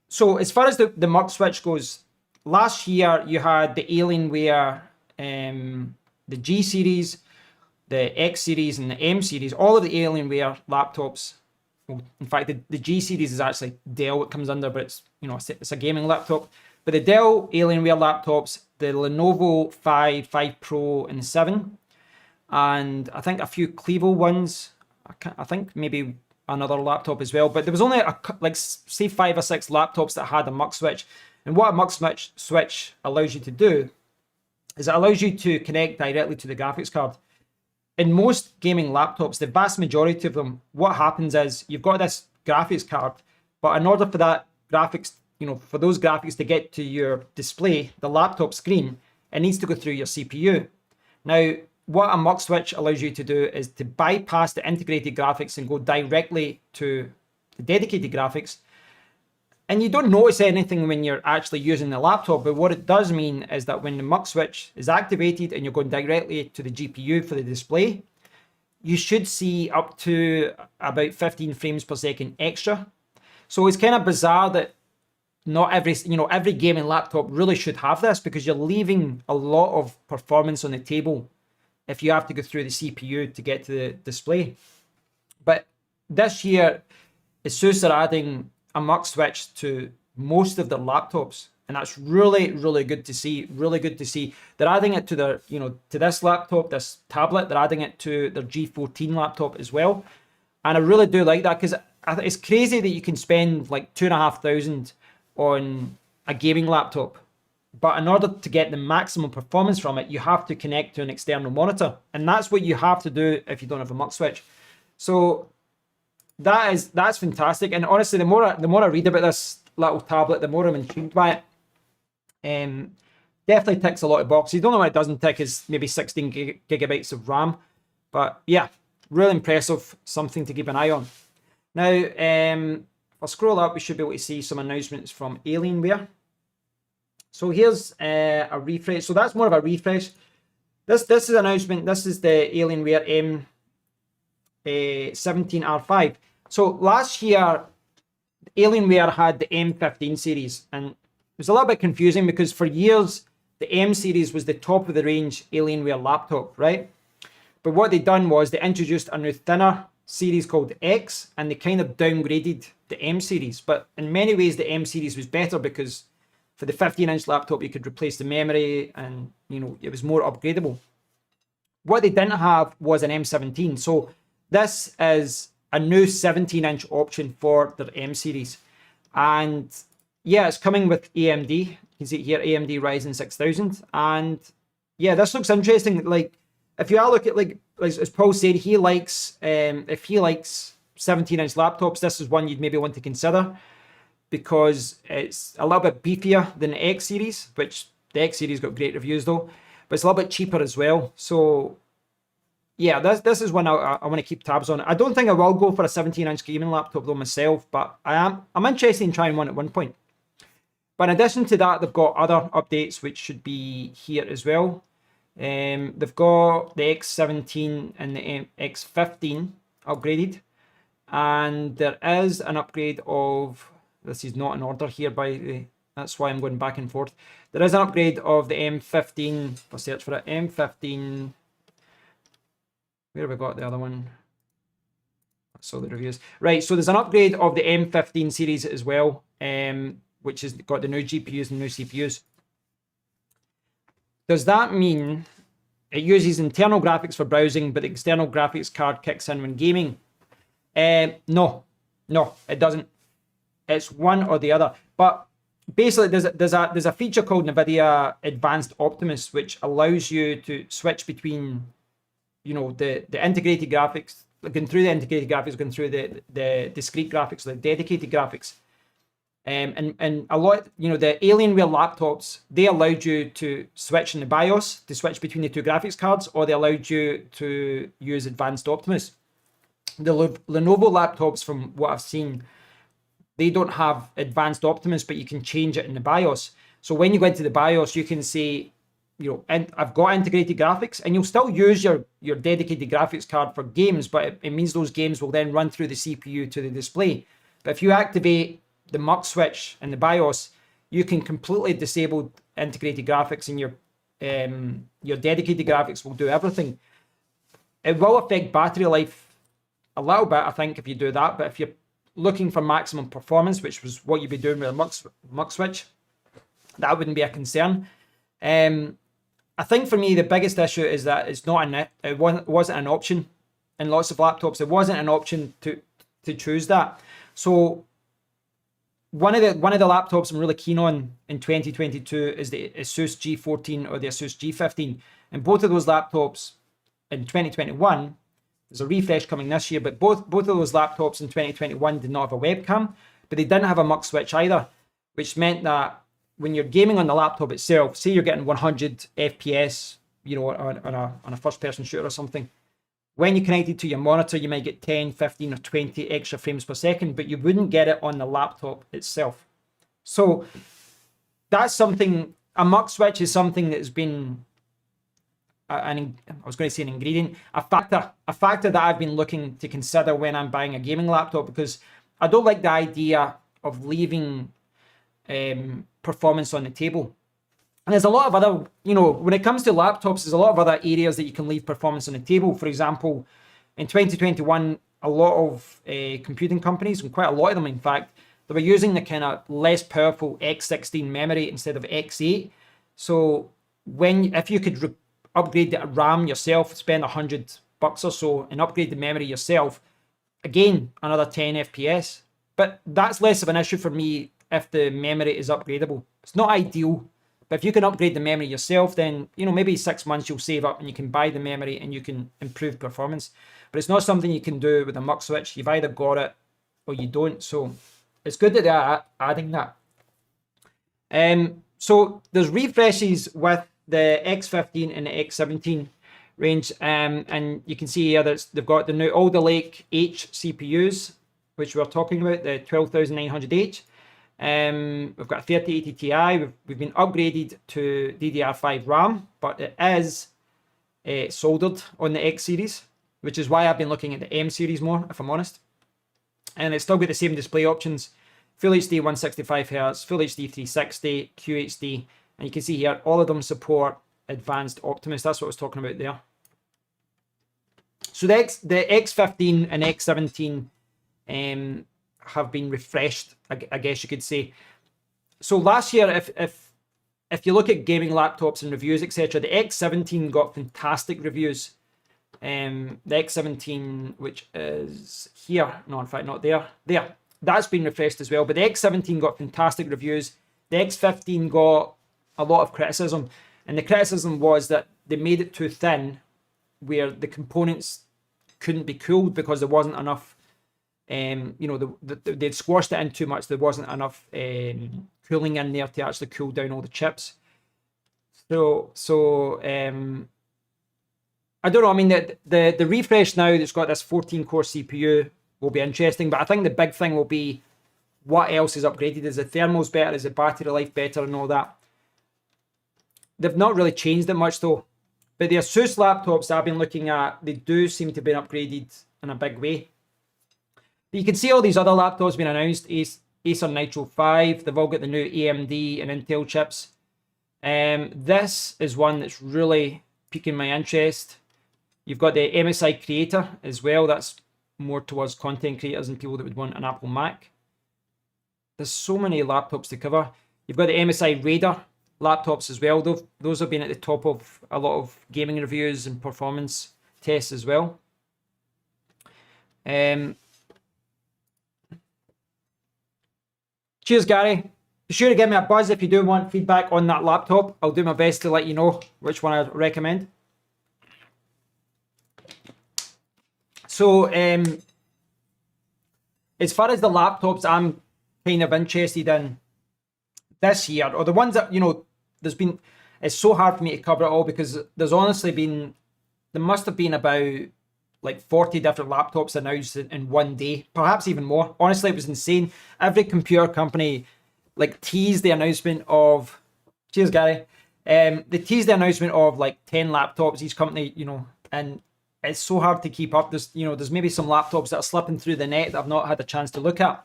So as far as the mux switch goes, last year you had the Alienware, the G series, the X series, and the M series. All of the Alienware laptops. Well, in fact, the G series is actually Dell. It comes under, but it's a gaming laptop. But the Dell Alienware laptops, the Lenovo 5 Pro, and 7, and I think a few Clevo ones. I think maybe another laptop as well. But there was only say 5 or 6 laptops that had a mux switch. And what a mux switch allows you to do is it allows you to connect directly to the graphics card. In most gaming laptops, the vast majority of them, what happens is you've got this graphics card, but in order for that graphics, for those graphics to get to your display, the laptop screen, it needs to go through your CPU. Now, what a mux switch allows you to do is to bypass the integrated graphics and go directly to the dedicated graphics. And you don't notice anything when you're actually using the laptop, but what it does mean is that when the mux switch is activated and you're going directly to the GPU for the display, you should see up to about 15 frames per second extra. So it's kind of bizarre that not every gaming laptop really should have this, because you're leaving a lot of performance on the table if you have to go through the CPU to get to the display. But this year, Asus are adding a mux switch to most of their laptops, and that's really, really good to see. Really good to see. They're adding it to their, to this laptop, this tablet. They're adding it to their G14 laptop as well, and I really do like that, because it's crazy that you can spend like $2,500 on a gaming laptop. But in order to get the maximum performance from it, you have to connect to an external monitor. And that's what you have to do if you don't have a mux switch. So that's fantastic. And honestly, the more I read about this little tablet, the more I'm intrigued by it. Definitely ticks a lot of boxes. The only one it doesn't tick is maybe 16 gigabytes of RAM. But yeah, really impressive. Something to keep an eye on. Now, if I scroll up, we should be able to see some announcements from Alienware. So here's a refresh. So that's more of a refresh. This is an announcement. This is the Alienware M17R5. So last year, Alienware had the M15 series, and it was a little bit confusing because for years the M series was the top of the range Alienware laptop, right? But what they done was they introduced a new thinner series called X, and they kind of downgraded the M series. But in many ways, the M series was better because for the 15-inch laptop, you could replace the memory, and it was more upgradable. What they didn't have was an M17. So this is a new 17-inch option for their M series. And yeah, it's coming with AMD. You can see it here, AMD Ryzen 6000. And yeah, this looks interesting. Like, if you are looking at, like as Paul said, he likes, if he likes 17-inch laptops, this is one you'd maybe want to consider because it's a little bit beefier than the X series, which the X series got great reviews though, but it's a little bit cheaper as well. So yeah, this is one I want to keep tabs on. I don't think I will go for a 17-inch gaming laptop though myself, but I'm interested in trying one at one point. But in addition to that, they've got other updates which should be here as well. They've got the X17 and the X15 upgraded, and there is an upgrade of, this is not in order here by the way, that's why I'm going back and forth. There is an upgrade of the M15, I'll search for it, M15, where have we got the other one? I saw the reviews. Right, so there's an upgrade of the M15 series as well, which has got the new GPUs and new CPUs. Does that mean it uses internal graphics for browsing, but the external graphics card kicks in when gaming? No, it doesn't. It's one or the other. But basically, there's a feature called NVIDIA Advanced Optimus, which allows you to switch between, the integrated graphics, going through the integrated graphics, going through the discrete graphics, the dedicated graphics. And a lot, the Alienware laptops, they allowed you to switch in the BIOS, to switch between the two graphics cards, or they allowed you to use Advanced Optimus. The Lenovo laptops, from what I've seen, they don't have Advanced Optimus, but you can change it in the BIOS. So when you go into the BIOS, you can say, I've got integrated graphics, and you'll still use your dedicated graphics card for games, but it means those games will then run through the CPU to the display. But if you activate the mux switch in the BIOS, you can completely disable integrated graphics, and your dedicated graphics will do everything. It will affect battery life a little bit, I think, if you do that. But if you're looking for maximum performance, which was what you'd be doing with a mux switch, that wouldn't be a concern. I think for me the biggest issue is that it wasn't an option in lots of laptops. It wasn't an option to choose that. So one of the laptops I'm really keen on in 2022 is the Asus G14 or the Asus G15. And both of those laptops in 2021, there's a refresh coming this year, but both of those laptops in 2021 did not have a webcam, but they didn't have a mux switch either, which meant that when you're gaming on the laptop itself, say you're getting 100 FPS, on a first-person shooter or something, when you connect it to your monitor, you might get 10, 15, or 20 extra frames per second, but you wouldn't get it on the laptop itself. So that's something, a mux switch is something that has been, I was going to say an ingredient, a factor that I've been looking to consider when I'm buying a gaming laptop, because I don't like the idea of leaving performance on the table. And there's a lot of other, when it comes to laptops, there's a lot of other areas that you can leave performance on the table. For example, in 2021, a lot of computing companies, and quite a lot of them in fact, they were using the kind of less powerful X16 memory instead of X8. So if you could upgrade the RAM yourself, spend $100 or so and upgrade the memory yourself, again, another 10 FPS. But that's less of an issue for me if the memory is upgradable. It's not ideal, but if you can upgrade the memory yourself, then, you know, maybe 6 months you'll save up and you can buy the memory and you can improve performance. But it's not something you can do with a mux switch. You've either got it or you don't. So it's good that they're adding that. So there's refreshes with the X15 and the X17 range, and you can see here that they've got the new Alder Lake H CPUs, which we're talking about, the 12900H. We've got a 3080 Ti. We've been upgraded to DDR5 RAM, but it is soldered on the X series, which is why I've been looking at the M series more, if I'm honest. And it's still got the same display options: Full HD 165Hz, Full HD 360, QHD, and you can see here all of them support Advanced Optimus. That's what I was talking about there. So the X15 and X17 have been refreshed, I guess you could say. So last year, if you look at gaming laptops and reviews, etc., the X17 got fantastic reviews. The X17, which is here, no, in fact, not there, that's been refreshed as well. But the X17 got fantastic reviews. The X15 got a lot of criticism, and the criticism was that they made it too thin, where the components couldn't be cooled because there wasn't enough. You know, they'd squashed it in too much. There wasn't enough cooling in there to actually cool down all the chips. So I don't know. I mean, the refresh now that's got this 14-core CPU will be interesting, but I think the big thing will be what else is upgraded. Is the thermals better? Is the battery life better and all that? They've not really changed it much though. But the Asus laptops I've been looking at, they do seem to have been upgraded in a big way. But you can see all these other laptops being announced. Acer Nitro 5, they've all got the new AMD and Intel chips. This is one that's really piquing my interest. You've got the MSI Creator as well. That's more towards content creators and people that would want an Apple Mac. There's so many laptops to cover. You've got the MSI Raider laptops as well. Those have been at the top of a lot of gaming reviews and performance tests as well. Cheers, Gary. Be sure to give me a buzz if you do want feedback on that laptop. I'll do my best to let you know which one I recommend. So, as far as the laptops I'm kind of interested in this year, or the ones that, you know, it's so hard for me to cover it all because there's honestly there must have been about like 40 different laptops announced in one day, perhaps even more. Honestly, it was insane. Every computer company like teased the announcement of, cheers Gary, they teased the announcement of like 10 laptops each company, you know, and it's so hard to keep up. There's maybe some laptops that are slipping through the net that I've not had a chance to look at.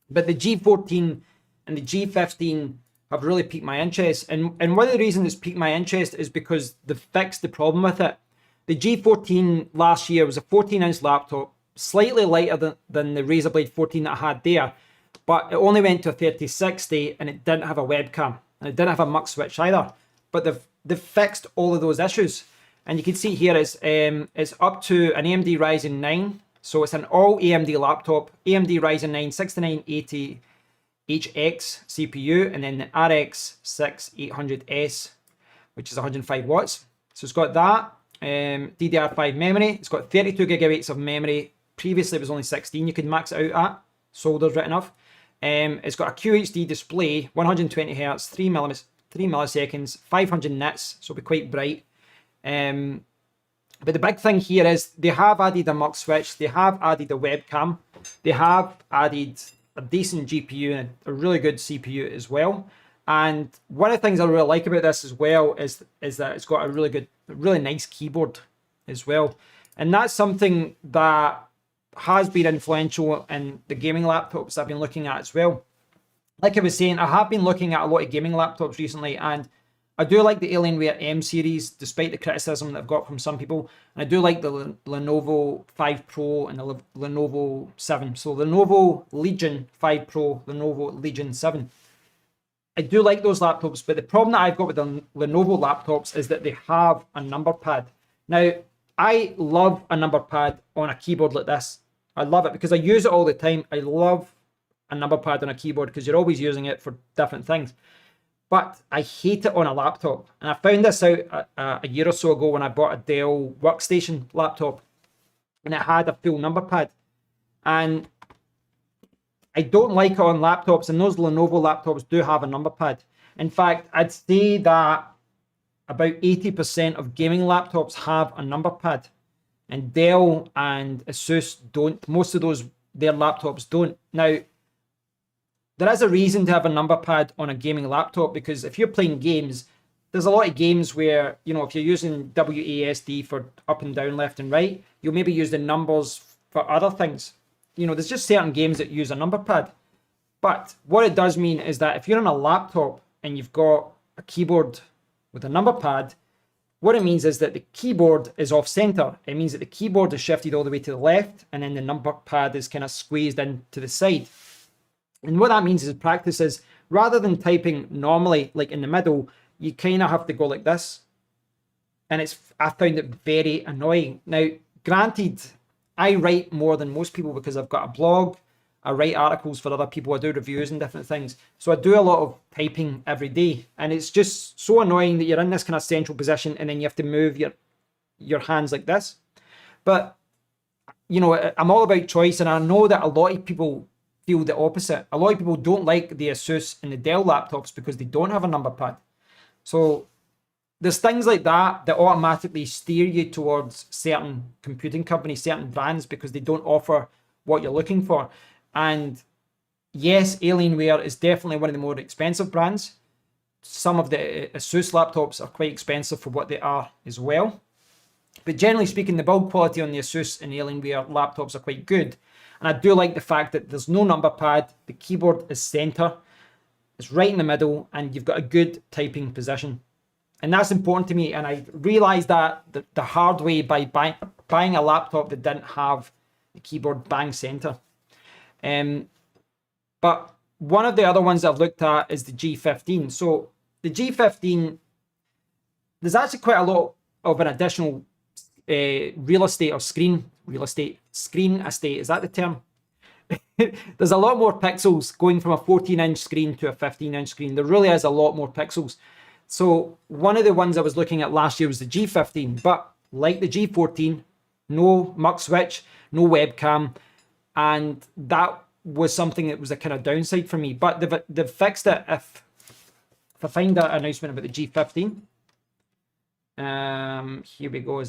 But the G14 and the G15 have really piqued my interest. And one of the reasons it's piqued my interest is because they've fixed the problem with it. The G14 last year was a 14-inch laptop, slightly lighter than the Razer Blade 14 that I had there, but it only went to a 3060 and it didn't have a webcam and it didn't have a mux switch either. But they've fixed all of those issues. And you can see here it's up to an AMD Ryzen 9. So it's an all AMD laptop, AMD Ryzen 9 6980HX CPU, and then the RX 6800S, which is 105 watts. So it's got that, DDR5 memory. It's got 32 gigabytes of memory. Previously it was only 16. You could max it out at. Solder's right enough. It's got a QHD display, 120 Hz, 3 milliseconds, 500 nits, so it'll be quite bright. But the big thing here is they have added a mux switch, they have added a webcam, they have added a decent GPU and a really good CPU as well. And one of the things I really like about this as well is that it's got a really nice keyboard as well. And that's something that has been influential in the gaming laptops I've been looking at as well. Like I was saying, I have been looking at a lot of gaming laptops recently, and I do like the Alienware M series, despite the criticism that I've got from some people. And I do like the Lenovo 5 Pro and the Lenovo 7. So Lenovo Legion 5 Pro, Lenovo Legion 7. I do like those laptops, but the problem that I've got with the Lenovo laptops is that they have a number pad. Now, I love a number pad on a keyboard like this. I love it because I use it all the time. I love a number pad on a keyboard because you're always using it for different things. But I hate it on a laptop. And I found this out a year or so ago when I bought a Dell workstation laptop. And it had a full number pad. And I don't like it on laptops. And those Lenovo laptops do have a number pad. In fact, I'd say that about 80% of gaming laptops have a number pad. And Dell and Asus don't. Most of their laptops don't. Now, there is a reason to have a number pad on a gaming laptop, because if you're playing games, there's a lot of games where, you know, if you're using WASD for up and down, left and right, you'll maybe use the numbers for other things. You know, there's just certain games that use a number pad. But what it does mean is that if you're on a laptop and you've got a keyboard with a number pad, what it means is that the keyboard is off center. It means that the keyboard is shifted all the way to the left, and then the number pad is kind of squeezed in to the side. And what that means is, practice is, rather than typing normally, like in the middle, you kind of have to go like this. And I found it very annoying. Now, granted, I write more than most people because I've got a blog. I write articles for other people. I do reviews and different things. So I do a lot of typing every day. And it's just so annoying that you're in this kind of central position and then you have to move your hands like this. But, you know, I'm all about choice. And I know that a lot of people feel the opposite. A lot of people don't like the Asus and the Dell laptops because they don't have a number pad. So there's things like that that automatically steer you towards certain computing companies, certain brands, because they don't offer what you're looking for. And yes, Alienware is definitely one of the more expensive brands. Some of the Asus laptops are quite expensive for what they are as well. But generally speaking, the build quality on the Asus and Alienware laptops are quite good. And I do like the fact that there's no number pad, the keyboard is center, it's right in the middle, and you've got a good typing position. And that's important to me. And I realized that the hard way by buying a laptop that didn't have the keyboard bang center. But one of the other ones I've looked at is the G15. So the G15, there's actually quite a lot of an additional real estate or screen estate. Is that the term? There's a lot more pixels going from a 14-inch screen to a 15-inch screen. There really is a lot more pixels. So one of the ones I was looking at last year was the G15, but like the G14, no mux switch, no webcam, and that was something that was a kind of downside for me. But they've fixed it. If I find that announcement about the G15, here we go.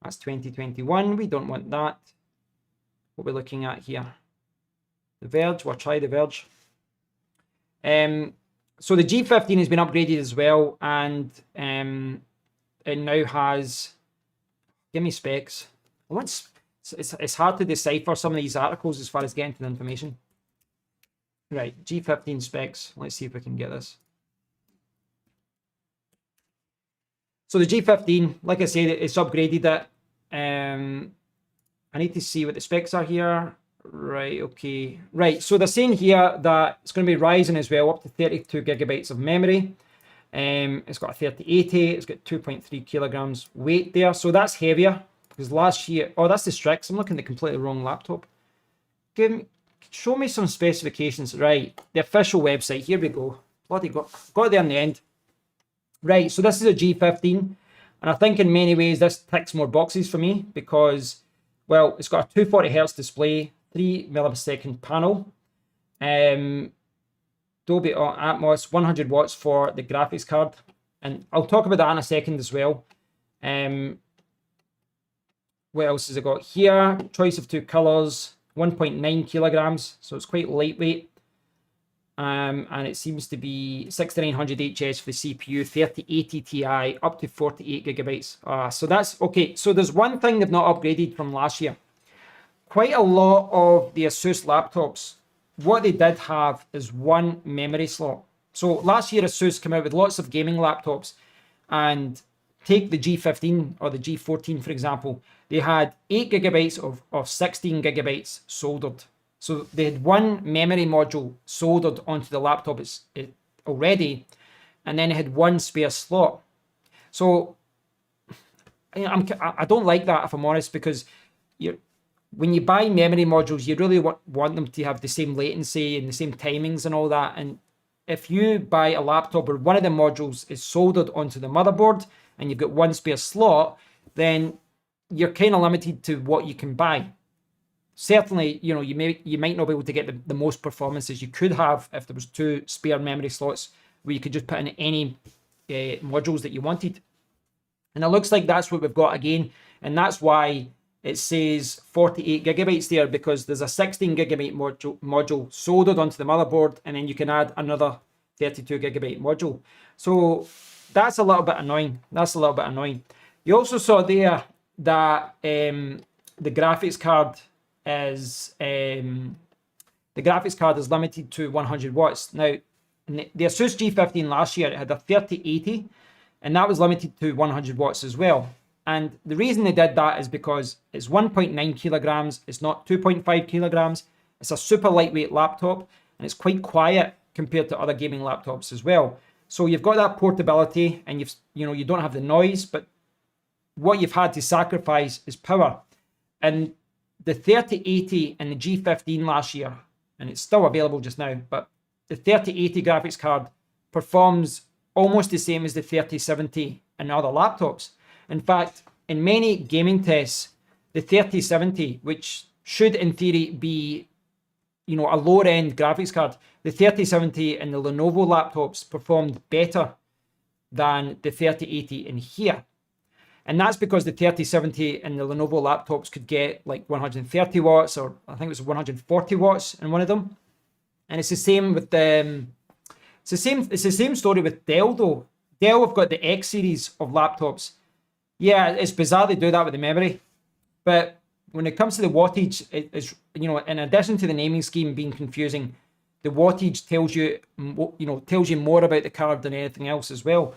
That's 2021. We don't want that. What we're looking at here, the Verge. We'll try the Verge. So the G15 has been upgraded as well, and it now has. Give me specs. It's hard to decipher some of these articles as far as getting to the information. Right, G15 specs. Let's see if we can get this. So the G15, like I said, it's upgraded it. I need to see what the specs are here. Right, okay. Right, so they're saying here that it's going to be Ryzen as well, up to 32 gigabytes of memory. It's got a 3080, it's got 2.3 kilograms weight there. So that's heavier, because last year, oh, that's the Strix. I'm looking at the completely wrong laptop. Show me some specifications. Right, the official website, here we go. Bloody got it there in the end. Right, so this is a G15, and I think in many ways this ticks more boxes for me because, well, it's got a 240 Hz display, 3 millisecond panel, Dolby Atmos, 100 watts for the graphics card, and I'll talk about that in a second as well. What else has it got here? Choice of 2 colors, 1.9 kilograms, so it's quite lightweight. And it seems to be 6900 HS for the CPU, 3080 Ti, up to 48 gigabytes. So that's okay. So there's one thing they've not upgraded from last year. Quite a lot of the Asus laptops, what they did have is one memory slot. So last year Asus came out with lots of gaming laptops, and take the G15 or the G14 for example, they had 8 gigabytes of 16 gigabytes soldered. So they had one memory module soldered onto the laptop already, and then it had one spare slot. So I don't like that, if I'm honest, because when you buy memory modules, you really want them to have the same latency and the same timings and all that. And if you buy a laptop where one of the modules is soldered onto the motherboard and you've got one spare slot, then you're kind of limited to what you can buy. Certainly, you know, you might not be able to get the most performances you could have if there was 2 spare memory slots where you could just put in any modules that you wanted. And it looks like that's what we've got again, and that's why it says 48 gigabytes there, because there's a 16 gigabyte module soldered onto the motherboard, and then you can add another 32 gigabyte module. So that's a little bit annoying. You also saw there that the graphics card is limited to 100 watts. Now, the Asus G15 last year, it had a 3080, and that was limited to 100 watts as well. And the reason they did that is because it's 1.9 kilograms, it's not 2.5 kilograms. It's a super lightweight laptop, and it's quite quiet compared to other gaming laptops as well. So you've got that portability, and you don't have the noise, but what you've had to sacrifice is power. And the 3080 and the G15 last year, and it's still available just now, but the 3080 graphics card performs almost the same as the 3070 in other laptops. In fact, in many gaming tests, the 3070, which should in theory be, a lower end graphics card, the 3070 in the Lenovo laptops performed better than the 3080 in here. And that's because the 3070 in the Lenovo laptops could get like 130 watts, or I think it was 140 watts in one of them. And it's the same with it's the same story with Dell though. Dell have got the X series of laptops. Yeah, it's bizarre they do that with the memory, but when it comes to the wattage, it's, in addition to the naming scheme being confusing, the wattage tells you more about the card than anything else as well.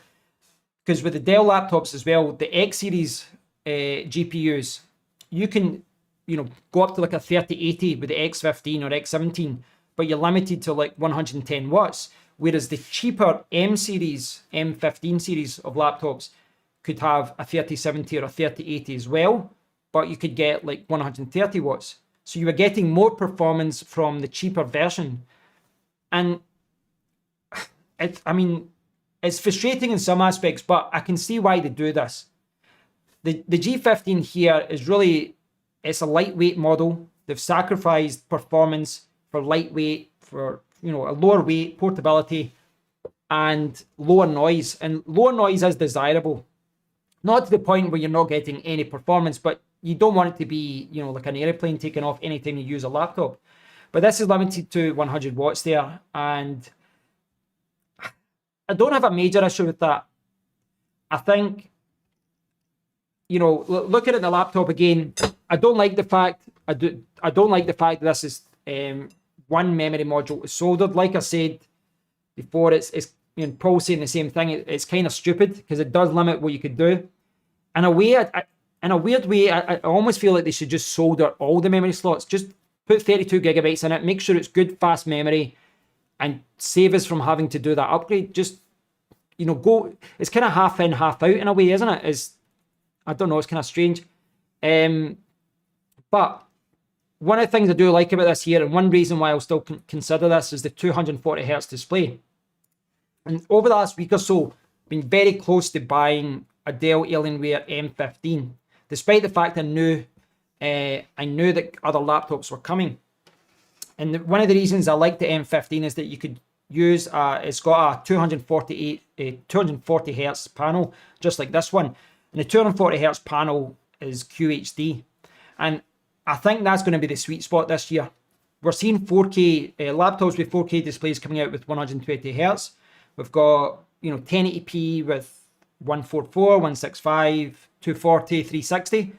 Because with the Dell laptops as well, the X series GPUs, you can, go up to like a 3080 with the X15 or X17, but you're limited to like 110 watts. Whereas the cheaper M series, M15 series of laptops could have a 3070 or a 3080 as well, but you could get like 130 watts. So you were getting more performance from the cheaper version. And it's frustrating in some aspects, but I can see why they do this. The G15 here is really, it's a lightweight model. They've sacrificed performance for lightweight, for a lower weight, portability, and lower noise. And lower noise is desirable. Not to the point where you're not getting any performance, but you don't want it to be, like an airplane taking off anytime you use a laptop. But this is limited to 100 watts there, and I don't have a major issue with that. I think, looking at the laptop again, I don't like the fact that this is one memory module is soldered. Like I said before, it's Paul saying the same thing. It's kind of stupid because it does limit what you could do. In a weird way, I almost feel like they should just solder all the memory slots. Just put 32 gigabytes in it. Make sure it's good, fast memory, and save us from having to do that upgrade. Just, go. It's kind of half in, half out in a way, isn't it? I don't know. It's kind of strange. But one of the things I do like about this here, and one reason why I'll still consider this, is the 240 hertz display. And over the last week or so, I've been very close to buying a Dell Alienware M15, despite the fact I knew that other laptops were coming. And one of the reasons I like the M15 is that you could use it's got a 240 hertz panel, just like this one. And the 240 hertz panel is QHD, and I think that's going to be the sweet spot this year. We're seeing 4K laptops with 4K displays coming out with 120 hertz. We've got 1080p with 144, 165, 240, 360.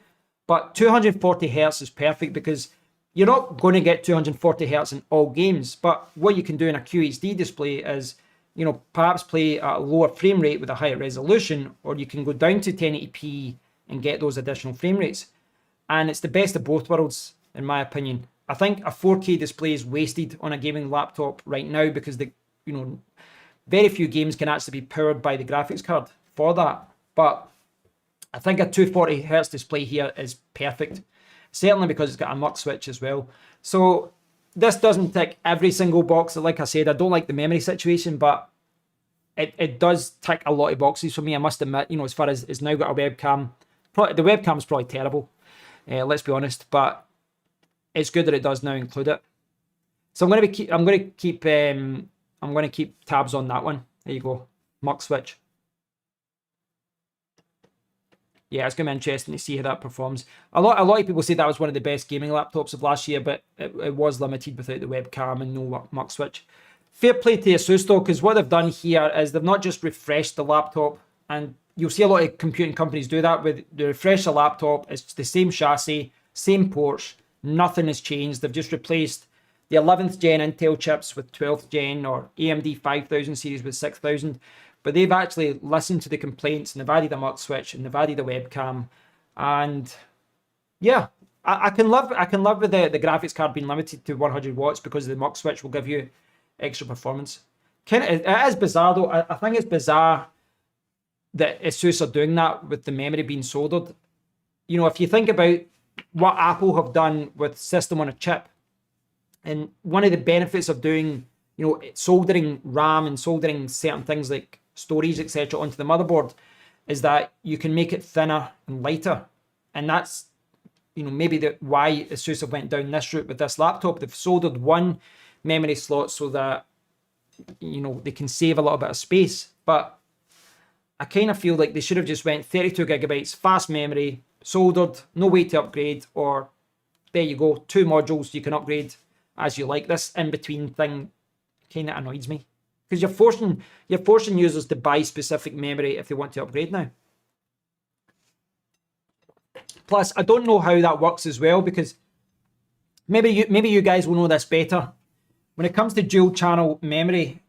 But 240 hertz is perfect because you're not going to get 240 hertz in all games. But what you can do in a QHD display is, perhaps play at a lower frame rate with a higher resolution, or you can go down to 1080p and get those additional frame rates. And it's the best of both worlds, in my opinion. I think a 4K display is wasted on a gaming laptop right now because very few games can actually be powered by the graphics card for that. But I think a 240 hertz display here is perfect. certainly because it's got a mux switch as well. So this doesn't tick every single box. Like I said, I don't like the memory situation, but it does tick a lot of boxes for me, I must admit. You know, as far as it's now got a webcam, the webcam's probably terrible, let's be honest, but it's good that it does now include it. So I'm going to keep tabs on that one. There you go, mux switch. Yeah, it's going to be interesting to see how that performs. A lot of people say that was one of the best gaming laptops of last year, but it was limited without the webcam and no mux switch. Fair play to Asus though, because what they've done here is they've not just refreshed the laptop, and you'll see a lot of computing companies do that. With they refresh the laptop, it's the same chassis, same ports, nothing has changed. They've just replaced the 11th gen Intel chips with 12th gen, or AMD 5000 series with 6000. But they've actually listened to the complaints, and they've added a mux switch, and they've added a webcam. And yeah, I can live with the graphics card being limited to 100 watts because the mux switch will give you extra performance. It is bizarre though. I think it's bizarre that Asus are doing that with the memory being soldered. You know, if you think about what Apple have done with system on a chip, and one of the benefits of doing, you know, soldering RAM and soldering certain things like storage, etc., onto the motherboard, is that you can make it thinner and lighter. And that's, you know, maybe why Asus have went down this route with this laptop. They've soldered one memory slot so that, you know, they can save a little bit of space. But I kind of feel like they should have just went 32 gigabytes, fast memory, soldered, no way to upgrade, or there you go, 2 modules, you can upgrade as you like. This in-between thing kind of annoys me, because you're forcing users to buy specific memory if they want to upgrade now. Plus, I don't know how that works as well, because maybe you guys will know this better. When it comes to dual channel memory,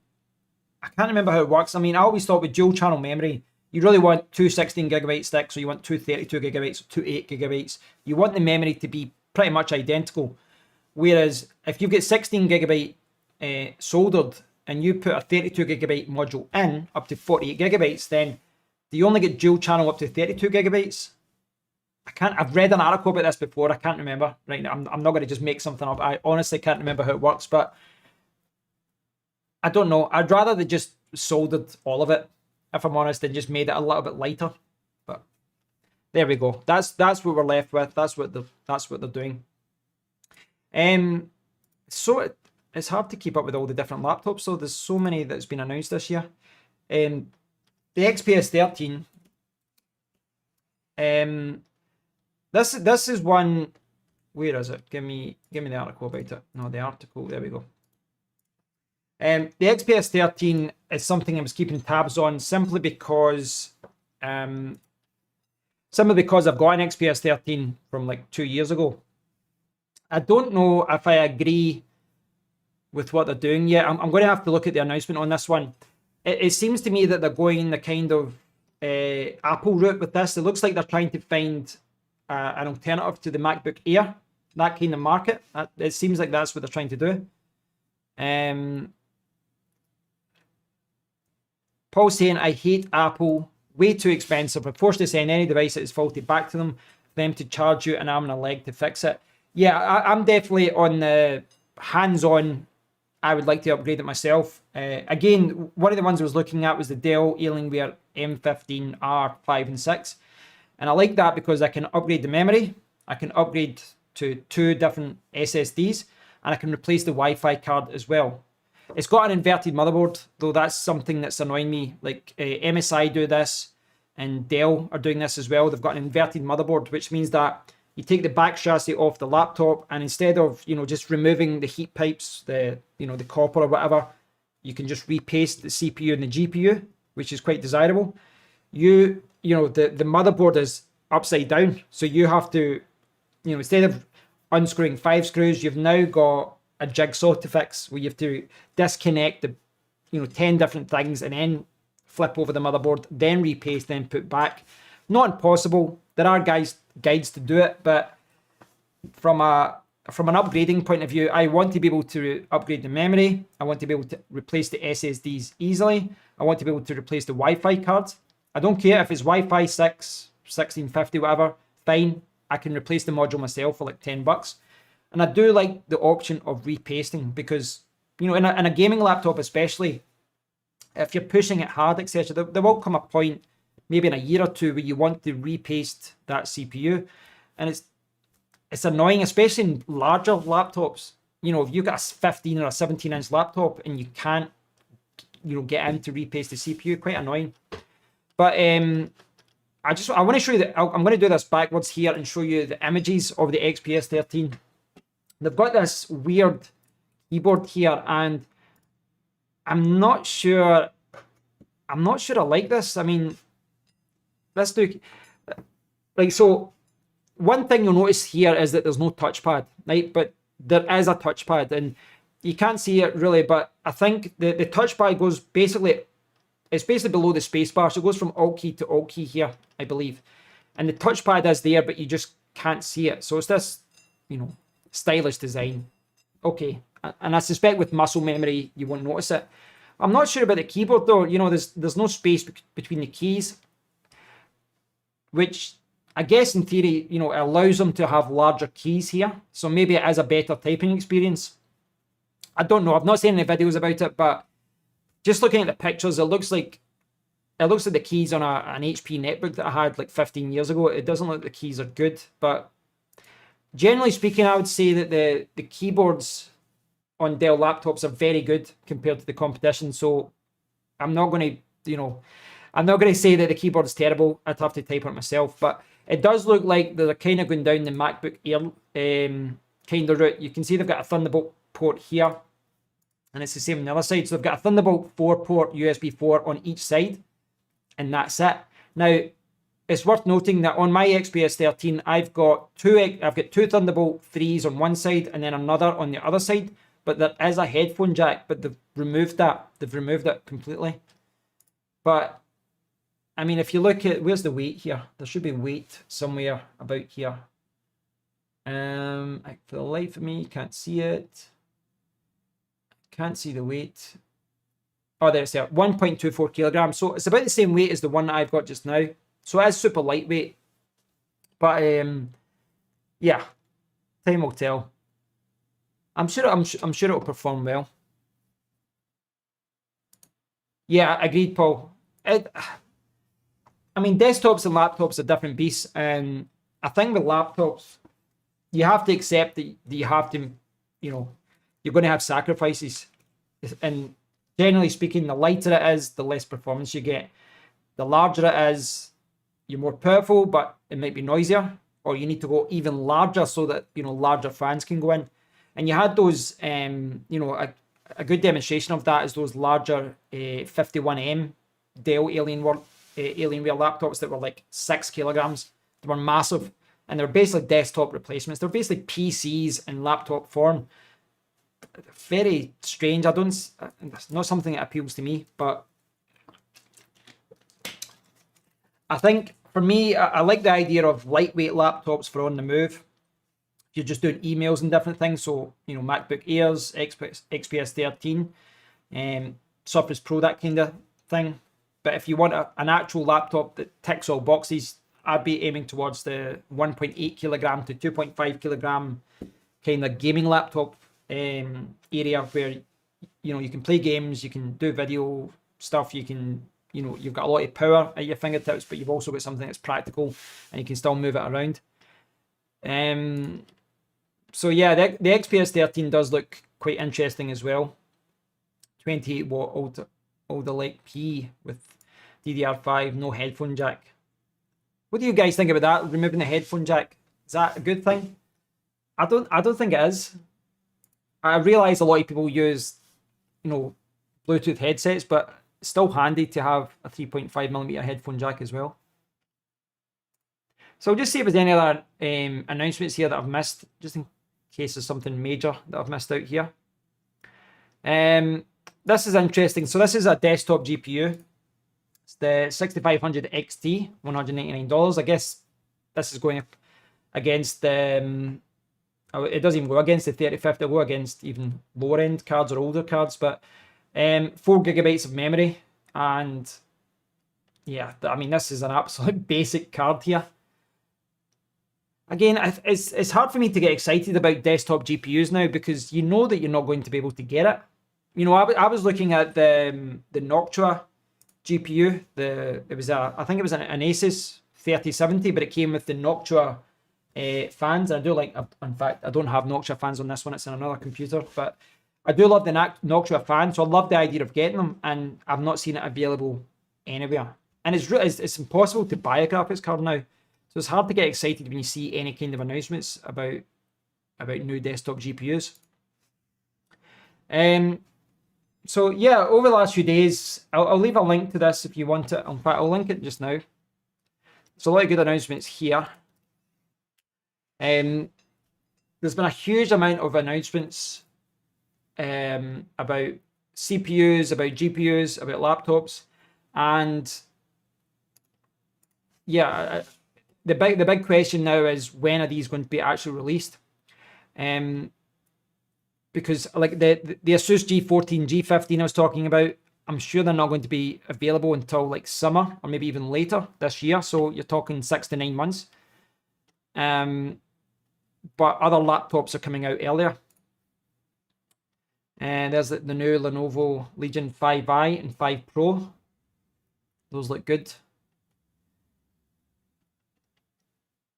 I can't remember how it works. I mean, I always thought with dual channel memory, you really want 2 16 gigabyte sticks, or you want 2 32 gigabytes, or 2 8 gigabytes. You want the memory to be pretty much identical. Whereas if you get 16 gigabyte soldered, and you put a 32 gigabyte module in up to 48 gigabytes, then do you only get dual channel up to 32 gigabytes? I've read an article about this before. I can't remember right now. I'm not going to just make something up. I honestly can't remember how it works, but I don't know. I'd rather they just soldered all of it, if I'm honest, and just made it a little bit lighter. But there we go. That's what we're left with. That's what they're doing. So it's hard to keep up with all the different laptops. So there's so many that's been announced this year. The XPS 13. This is one. Where is it? Give me the article about it. No, the article. There we go. The XPS 13 is something I was keeping tabs on simply because I've got an XPS 13 from like 2 years ago. I don't know if I agree with what they're doing yet. I'm going to have to look at the announcement on this one. It seems to me that they're going the kind of Apple route with this. It looks like they're trying to find an alternative to the MacBook Air, that kind of market. It seems like that's what they're trying to do. Paul saying, I hate Apple, way too expensive. I'm forced to send any device that is faulty back to them, for them to charge you an arm and a leg to fix it. Yeah, I'm definitely on the hands-on. I would like to upgrade it myself. Again, one of the ones I was looking at was the Dell Alienware M15 R5 and 6. And I like that because I can upgrade the memory, I can upgrade to 2 different SSDs, and I can replace the Wi-Fi card as well. It's got an inverted motherboard, though that's something that's annoying me. Like MSI do this, and Dell are doing this as well. They've got an inverted motherboard, which means that you take the back chassis off the laptop, and instead of, you know, just removing the heat pipes, the copper or whatever, you can just repaste the CPU and the GPU, which is quite desirable. The motherboard is upside down, so you have to, instead of unscrewing 5 screws, you've now got a jigsaw to fix, where you have to disconnect the 10 different things and then flip over the motherboard, then repaste, then put back. Not impossible. There are guides to do it, but from an upgrading point of view, I want to be able to upgrade the memory. I want to be able to replace the SSDs easily. I want to be able to replace the Wi-Fi cards. I don't care if it's Wi-Fi 6, 1650, whatever, fine. I can replace the module myself for like $10. And I do like the option of repasting because, you know, in a gaming laptop especially, if you're pushing it hard, etc., there will come a point, maybe in a year or two, where you want to repaste that CPU. And it's annoying, especially in larger laptops. You know, if you've got a 15 or a 17-inch laptop and you can't, you know, get in to repaste the CPU, quite annoying. But I want to show you that I'm going to do this backwards here and show you the images of the XPS 13. They've got this weird keyboard here, and I'm not sure I like this. I mean, let's do like so. One thing you'll notice here is that there's no touchpad, right? But there is a touchpad, and you can't see it really, but I think the touchpad goes it's basically below the spacebar, so it goes from Alt key to Alt key here, I believe. And the touchpad is there, but you just can't see it. So it's this, you know, stylish design. Okay, and I suspect with muscle memory, you won't notice it. I'm not sure about the keyboard though. You know, there's no space between the keys, which I guess in theory, you know, it allows them to have larger keys here. So maybe it is a better typing experience. I don't know. I've not seen any videos about it, but just looking at the pictures, it looks like the keys on an HP netbook that I had like 15 years ago. It doesn't look like the keys are good, but generally speaking, I would say that the keyboards on Dell laptops are very good compared to the competition. So I'm not going to say that the keyboard is terrible. I'd have to type it myself, but it does look like they're kind of going down the MacBook Air kind of route. You can see they've got a Thunderbolt port here, and it's the same on the other side. So they've got a Thunderbolt 4 port, USB 4 on each side, and that's it. Now, it's worth noting that on my XPS 13, I've got two Thunderbolt 3s on one side and then another on the other side, but there is a headphone jack, but they've removed that. They've removed it completely. But I mean, if you look at, where's the weight here? There should be weight somewhere about here. For the life of me, can't see it. Can't see the weight. Oh, there's there, 1.24 kilograms. So it's about the same weight as the one that I've got just now. So it is super lightweight. But yeah, time will tell. I'm sure it'll perform well. Yeah, agreed, Paul. I mean, desktops and laptops are different beasts, and I think with laptops, you have to accept that you have to, you know, you're going to have sacrifices. And generally speaking, the lighter it is, the less performance you get. The larger it is, you're more powerful, but it might be noisier, or you need to go even larger so that, you know, larger fans can go in. And you had those, you know, a good demonstration of that is those larger 51M Dell Alienware laptops that were like 6 kilograms. They were massive, and they're basically desktop replacements. They're basically PCs in laptop form. Very strange. It's not something that appeals to me, but I think for me, I like the idea of lightweight laptops for on the move. You're just doing emails and different things. So, you know, MacBook Airs, XPS 13, Surface Pro, that kind of thing. But if you want an actual laptop that ticks all boxes, I'd be aiming towards the 1.8 kilogram to 2.5 kilogram kind of gaming laptop area where, you know, you can play games, you can do video stuff, you can, you know, you've got a lot of power at your fingertips, but you've also got something that's practical and you can still move it around. So yeah, the XPS 13 does look quite interesting as well. 28 watt Alder Lake P with DDR5, no headphone jack. What do you guys think about that? Removing the headphone jack, is that a good thing? I don't think it is. I realize a lot of people use, you know, Bluetooth headsets, but it's still handy to have a 3.5mm headphone jack as well. So I'll just see if there's any other announcements here that I've missed, just in case there's something major that I've missed out here. This is interesting. So this is a desktop GPU. It's the 6500 XT, $199. I guess this is going against the, it doesn't even go against the 3050, it'll go against even lower end cards or older cards, but 4 gigabytes of memory. And yeah, I mean, this is an absolute basic card here. again, it's hard for me to get excited about desktop GPUs now because you know that you're not going to be able to get it. You know, I was looking at the Noctua GPU. I think it was an Asus 3070, but it came with the Noctua fans. I do like, in fact, I don't have Noctua fans on this one. It's on another computer, but I do love the Noctua fan. So I love the idea of getting them, and I've not seen it available anywhere. And it's impossible to buy a graphics card now. So it's hard to get excited when you see any kind of announcements about new desktop GPUs. So yeah, over the last few days, I'll leave a link to this if you want it. In fact, I'll link it just now. There's a lot of good announcements here. There's been a huge amount of announcements about CPUs, about GPUs, about laptops, and yeah, the big question now is when are these going to be actually released? Because like the Asus G14, G15 I was talking about, I'm sure they're not going to be available until like summer or maybe even later this year. So you're talking 6 to 9 months. But other laptops are coming out earlier. And there's the new Lenovo Legion 5i and 5 Pro. Those look good.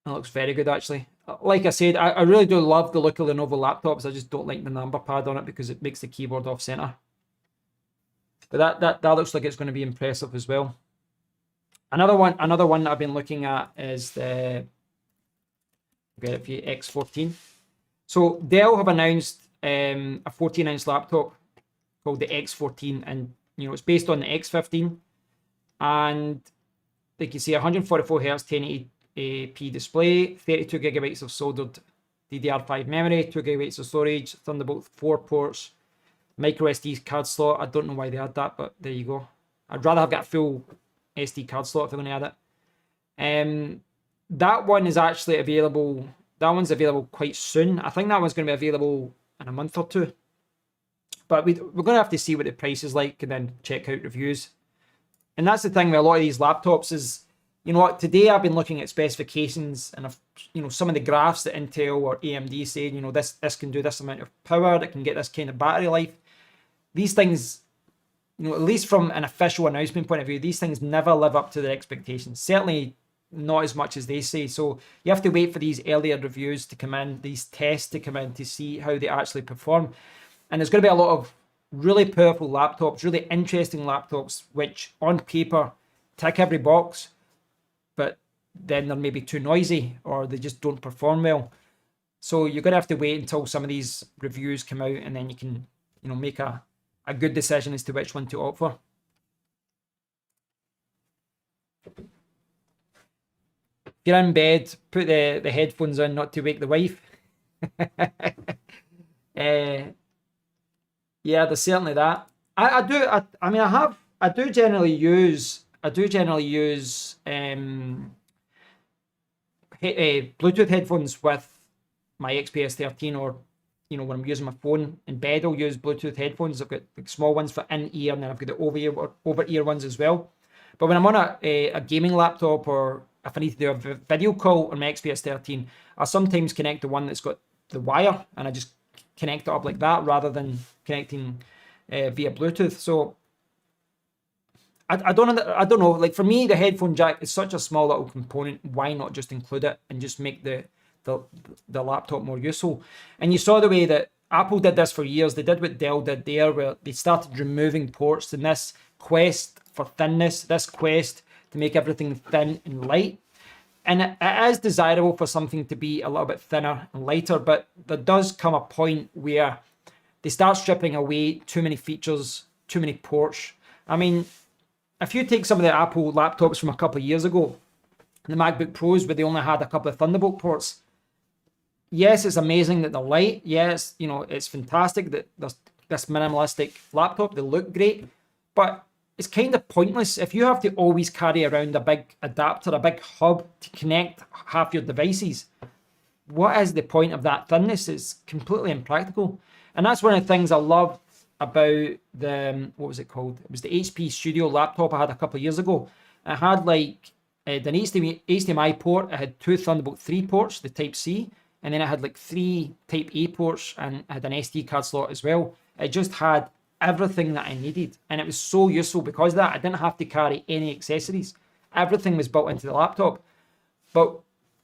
That looks very good, actually. Like I said, I really do love the look of Lenovo laptops. I just don't like the number pad on it because it makes the keyboard off center. But that looks like it's going to be impressive as well. Another one that I've been looking at is the X14. So Dell have announced a 14-inch laptop called the X14, and you know it's based on the X15, and like you see, 144 Hz 1080p display, 32 gigabytes of soldered DDR5 memory, 2 gigabytes of storage, Thunderbolt 4 ports, micro SD card slot. I don't know why they had that, but there you go. I'd rather have got a full SD card slot if they're going to add it. That one is actually available. That one's available quite soon. I think that one's going to be available in a month or two. But we're going to have to see what the price is like and then check out reviews. And that's the thing with a lot of these laptops is, you know what, today I've been looking at specifications and some of the graphs that Intel or AMD say, you know, this can do this amount of power, it can get this kind of battery life. These things, you know, at least from an official announcement point of view, these things never live up to their expectations. Certainly not as much as they say. So you have to wait for these earlier reviews to come in, these tests to come in to see how they actually perform. And there's going to be a lot of really powerful laptops, really interesting laptops, which on paper tick every box, but then they're maybe too noisy or they just don't perform well. So you're going to have to wait until some of these reviews come out, and then you can, you know, make a good decision as to which one to opt for. If you're in bed, put the headphones on not to wake the wife. Yeah, there's certainly that. I do generally use Bluetooth headphones with my XPS 13, or you know, when I'm using my phone in bed, I'll use Bluetooth headphones. I've got like small ones for in-ear, and then I've got the over-ear ones as well. But when I'm on a gaming laptop, or if I need to do a video call on my XPS 13, I sometimes connect the one that's got the wire, and I just connect it up like that rather than connecting via Bluetooth. So I don't know. Like for me, the headphone jack is such a small little component. Why not just include it and just make the laptop more useful? And you saw the way that Apple did this for years. They did what Dell did there, where they started removing ports in this quest for thinness, this quest to make everything thin and light. And it is desirable for something to be a little bit thinner and lighter, but there does come a point where they start stripping away too many features, too many ports. I mean, if you take some of the Apple laptops from a couple of years ago, the Macbook Pros, where they only had a couple of Thunderbolt ports, yes, it's amazing that they're light. Yes, you know, it's fantastic that there's this minimalistic laptop. They look great, but it's kind of pointless if you have to always carry around a big adapter, a big hub to connect half your devices. What is the point of that thinness? It's completely impractical. And that's one of the things I love about the, what was it called? It was the HP Studio laptop I had a couple of years ago. It had like It had an HDMI port, it had 2 Thunderbolt 3 ports, the Type-C, and then it had like 3 Type-A ports and had an SD card slot as well. It just had everything that I needed, and it was so useful because of that. I didn't have to carry any accessories. Everything was built into the laptop. But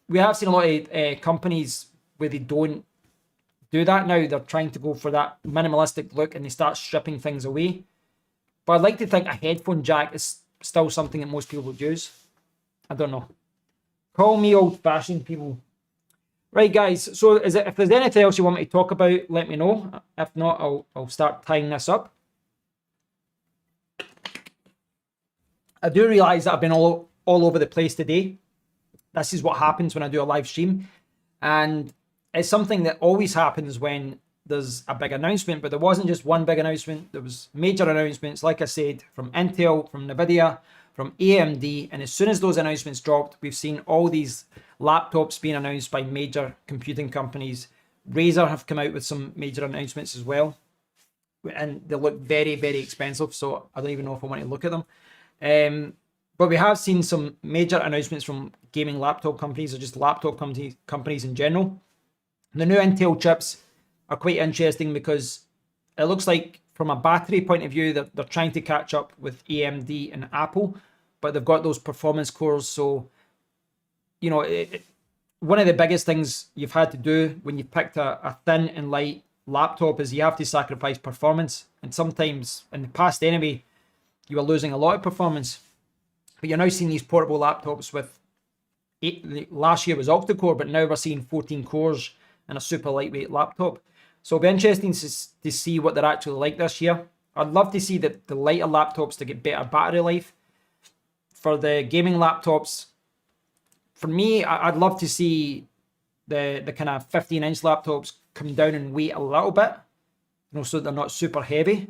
we have seen a lot of companies where they don't do that now. They're trying to go for that minimalistic look and they start stripping things away. But I'd like to think a headphone jack is still something that most people would use. I don't know. Call me old-fashioned, people. Right, guys. So if there's anything else you want me to talk about, let me know. If not, I'll start tying this up. I do realise that I've been all over the place today. This is what happens when I do a live stream. And it's something that always happens when there's a big announcement. But there wasn't just one big announcement. There was major announcements, like I said, from Intel, from Nvidia, from AMD. And as soon as those announcements dropped, we've seen all these laptops being announced by major computing companies. Razer have come out with some major announcements as well. And they look very, very expensive. So I don't even know if I want to look at them. But we have seen some major announcements from gaming laptop companies or just laptop companies in general. The new Intel chips are quite interesting because it looks like from a battery point of view, they're trying to catch up with AMD and Apple, but they've got those performance cores. So, you know, one of the biggest things you've had to do when you picked a thin and light laptop is you have to sacrifice performance. And sometimes, in the past anyway, you were losing a lot of performance. But you're now seeing these portable laptops with last year was octa-core, but now we're seeing 14 cores and a super lightweight laptop. So it'll be interesting to see what they're actually like this year. I'd love to see the lighter laptops to get better battery life. For the gaming laptops, for me, I'd love to see the kind of 15-inch laptops come down in weight a little bit, you know, so they're not super heavy.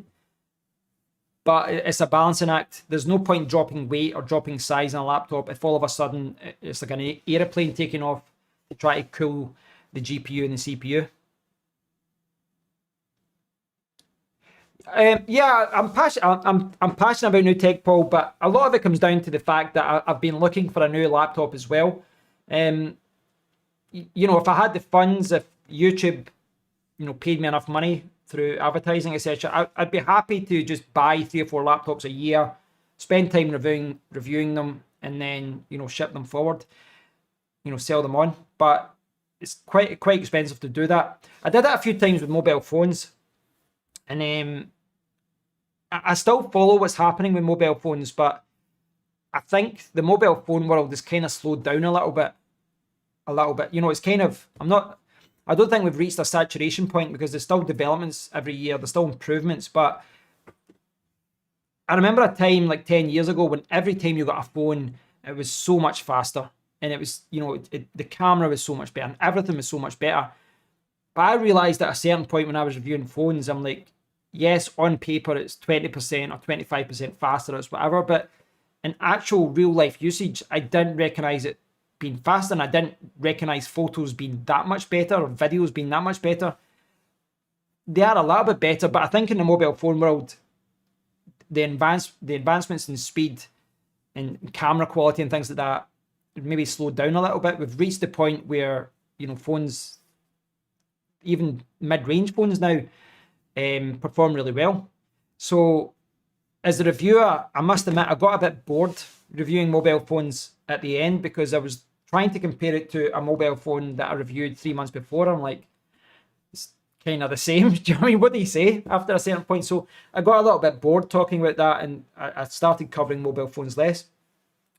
But it's a balancing act. There's no point dropping weight or dropping size on a laptop if all of a sudden it's like an airplane taking off to try to cool the GPU and the CPU. Yeah, I'm passionate about new tech, Paul, but a lot of it comes down to the fact that I've been looking for a new laptop as well. You know, if I had the funds, if YouTube, you know, paid me enough money through advertising, etc., I'd be happy to just buy 3 or 4 laptops a year, spend time reviewing them, and then, you know, ship them forward, you know, sell them on. But it's quite expensive to do that. I did that a few times with mobile phones, and I still follow what's happening with mobile phones, but I think the mobile phone world has kind of slowed down a little bit. You know, it's kind of, I don't think we've reached a saturation point because there's still developments every year. There's still improvements. But I remember a time like 10 years ago when every time you got a phone, it was so much faster. And it was, you know, the camera was so much better and everything was so much better. But I realized at a certain point when I was reviewing phones, I'm like, yes, on paper, it's 20% or 25% faster, it's whatever. But in actual real life usage, I didn't recognize it being faster, and I didn't recognize photos being that much better or videos being that much better. They are a little bit better, but I think in the mobile phone world, the advancements in speed and camera quality and things like that maybe slowed down a little bit. We've reached the point where, you know, phones, even mid-range phones now, perform really well. So as a reviewer, I must admit I got a bit bored reviewing mobile phones at the end because I was trying to compare it to a mobile phone that I reviewed 3 months before. I'm like, it's kind of the same. Do you know what I mean? What do you say after a certain point? So I got a little bit bored talking about that, and I started covering mobile phones less.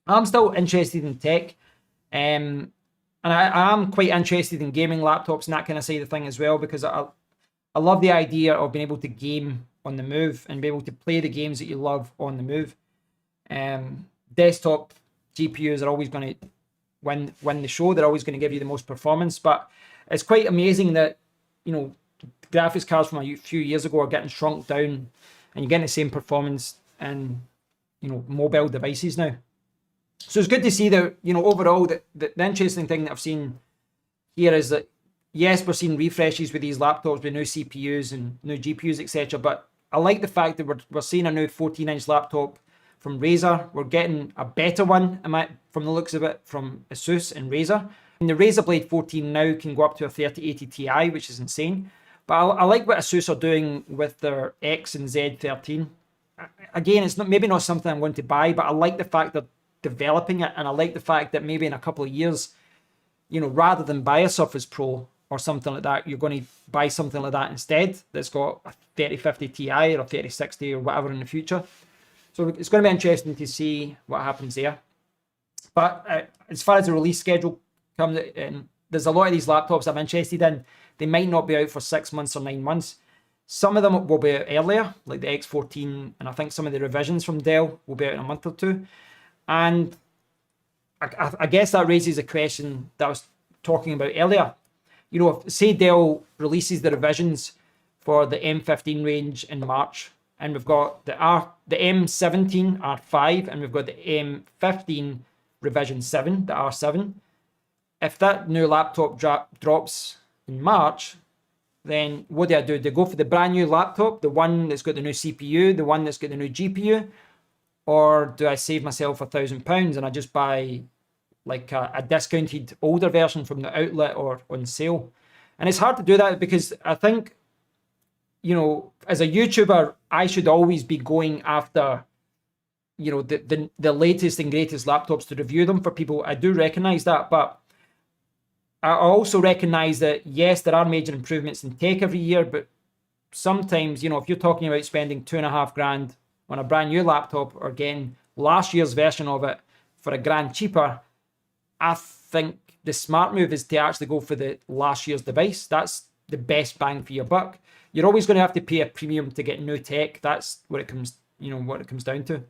I'm still interested in tech, and I am quite interested in gaming laptops and that kind of side of thing as well, because I love the idea of being able to game on the move and be able to play the games that you love on the move. Desktop GPUs are always going to win the show. They're always going to give you the most performance, but it's quite amazing that, you know, graphics cards from a few years ago are getting shrunk down and you're getting the same performance in, you know, mobile devices now. So it's good to see that, you know, overall the interesting thing that I've seen here is that, yes, we're seeing refreshes with these laptops with new CPUs and new GPUs, etc. But I like the fact that we're seeing a new 14-inch laptop from Razer. We're getting a better one, from the looks of it, from Asus and Razer. And the Razer Blade 14 now can go up to a 3080 Ti, which is insane. But I like what Asus are doing with their X and Z13. Again, it's maybe not something I'm going to buy, but I like the fact they're developing it, and I like the fact that maybe in a couple of years, you know, rather than buy a Surface Pro or something like that, you're going to buy something like that instead that's got a 3050 Ti or a 3060 or whatever in the future. So it's going to be interesting to see what happens there. But as far as the release schedule comes, there's a lot of these laptops I'm interested in. They might not be out for 6 months or 9 months. Some of them will be out earlier, like the X14, and I think some of the revisions from Dell will be out in a month or two. And I guess that raises a question that I was talking about earlier. You know, if, say Dell releases the revisions for the M15 range in March, and we've got the M17 R5, and we've got the M15 revision 7, the R7. If that new laptop drops in March, then what do? Do they go for the brand new laptop, the one that's got the new CPU, the one that's got the new GPU? Or do I save myself £1,000 and I just buy like a discounted older version from the outlet or on sale? And it's hard to do that because I think, you know, as a YouTuber, I should always be going after, you know, the latest and greatest laptops to review them for people. I do recognize that, but I also recognize that, yes, there are major improvements in tech every year, but sometimes, you know, if you're talking about spending $2,500 on a brand new laptop or getting last year's version of it for $1,000 cheaper, I think the smart move is to actually go for the last year's device. That's the best bang for your buck. You're always going to have to pay a premium to get new tech. That's what it comes, you know, what it comes down to.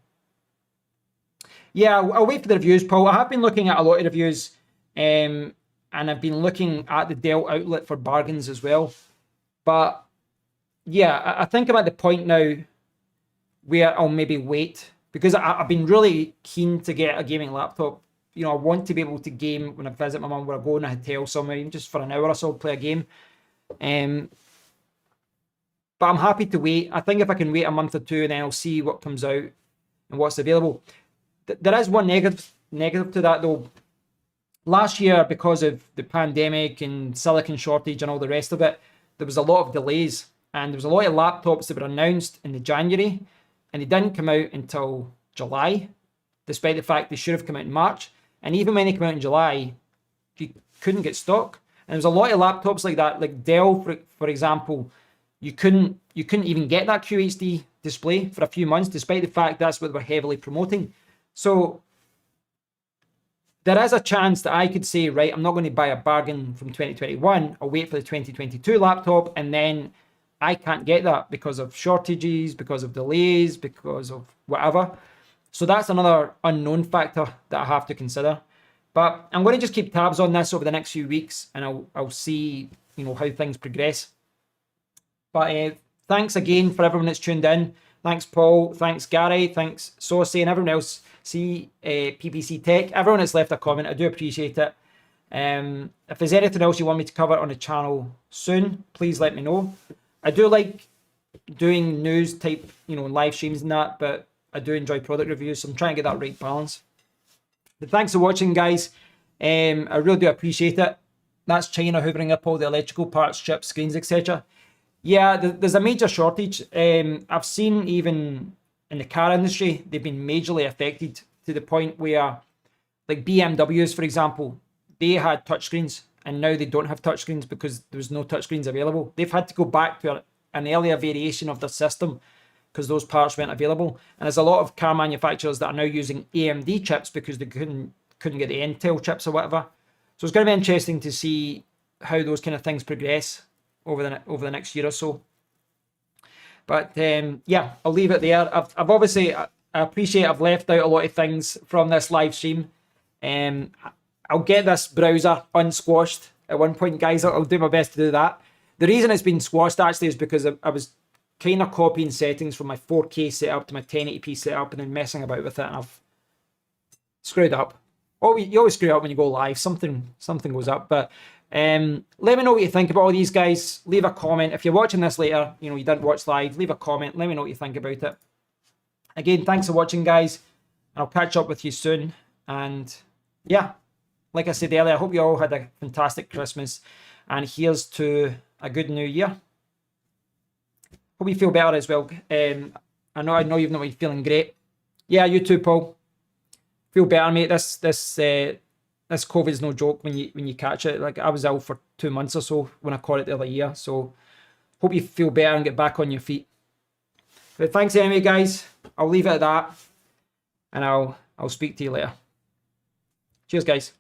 Yeah, I'll wait for the reviews, Paul. I have been looking at a lot of reviews, and I've been looking at the Dell outlet for bargains as well. But yeah, I think I'm at the point now where I'll maybe wait, because I've been really keen to get a gaming laptop. You know, I want to be able to game when I visit my mum, where I go in a hotel somewhere, even just for an hour or so, play a game. But I'm happy to wait. I think if I can wait a month or two, then I'll see what comes out and what's available. There is one negative to that though. Last year, because of the pandemic and silicon shortage and all the rest of it, there was a lot of delays, and there was a lot of laptops that were announced in the January, and they didn't come out until July, despite the fact they should have come out in March. And even when they came out in July, you couldn't get stock. And there was a lot of laptops like that, like Dell, for example. You couldn't even get that QHD display for a few months, despite the fact that's what they were heavily promoting. So there is a chance that I could say, right, I'm not going to buy a bargain from 2021. I'll wait for the 2022 laptop, and then I can't get that because of shortages, because of delays, because of whatever. So that's another unknown factor that I have to consider. But I'm going to just keep tabs on this over the next few weeks, and I'll see, you know, how things progress. But thanks again for everyone that's tuned in. Thanks, Paul. Thanks, Gary. Thanks, Saucy, and everyone else. See PPC Tech. Everyone that's left a comment, I do appreciate it. If there's anything else you want me to cover on the channel soon, please let me know. I do like doing news type, you know, live streams and that, but I do enjoy product reviews, so I'm trying to get that right balance. But thanks for watching, guys. I really do appreciate it. That's China hoovering up all the electrical parts, chips, screens, etc. Yeah, there's a major shortage. I've seen even in the car industry, they've been majorly affected to the point where, like BMWs, for example, they had touchscreens, and now they don't have touchscreens because there was no touchscreens available. They've had to go back to an earlier variation of their system because those parts weren't available. And there's a lot of car manufacturers that are now using AMD chips because they couldn't get the Intel chips or whatever. So it's going to be interesting to see how those kind of things progress over the next year or so. But yeah, I'll leave it there. I've obviously, I appreciate I've left out a lot of things from this live stream. I'll get this browser unsquashed at one point, guys. I'll do my best to do that. The reason it's been squashed actually is because I was kind of copying settings from my 4K setup to my 1080p setup and then messing about with it, and I've screwed up. You always screw up when you go live. Something goes up. But let me know what you think about all these guys. Leave a comment. If you're watching this later, you know, you didn't watch live, leave a comment. Let me know what you think about it. Again, thanks for watching, guys. I'll catch up with you soon. And yeah, like I said earlier, I hope you all had a fantastic Christmas. And here's to a good new year. Hope you feel better as well. I know you've not been feeling great. Yeah, you too, Paul. Feel better, mate. This COVID's no joke when you catch it. Like, I was ill for 2 months or so when I caught it the other year. So hope you feel better and get back on your feet. But thanks anyway, guys. I'll leave it at that. And I'll speak to you later. Cheers, guys.